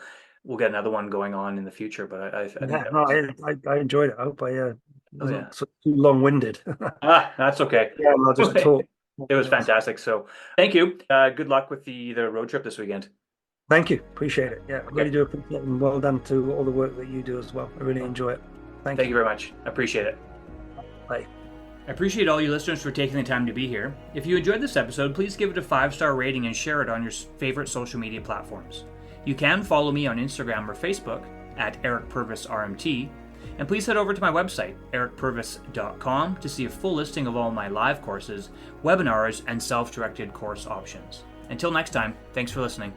get another one going on in the future. But I think yeah, that no, was I enjoyed it. I hope I oh yeah. wasn't too long-winded. That's okay. Yeah, and I'll just talk. It was fantastic. So thank you. Good luck with the road trip this weekend. Thank you. Appreciate it. Yeah, I really Okay. do appreciate it. And well done to all the work that you do as well. I really enjoy it. Thank Thank you you. very much. I appreciate it. Bye. I appreciate all you listeners for taking the time to be here. If you enjoyed this episode, please give it a 5-star rating and share it on your favorite social media platforms. You can follow me on Instagram or Facebook at Eric Purvis RMT, and please head over to my website, ericpurvis.com, to see a full listing of all my live courses, webinars, and self-directed course options. Until next time, thanks for listening.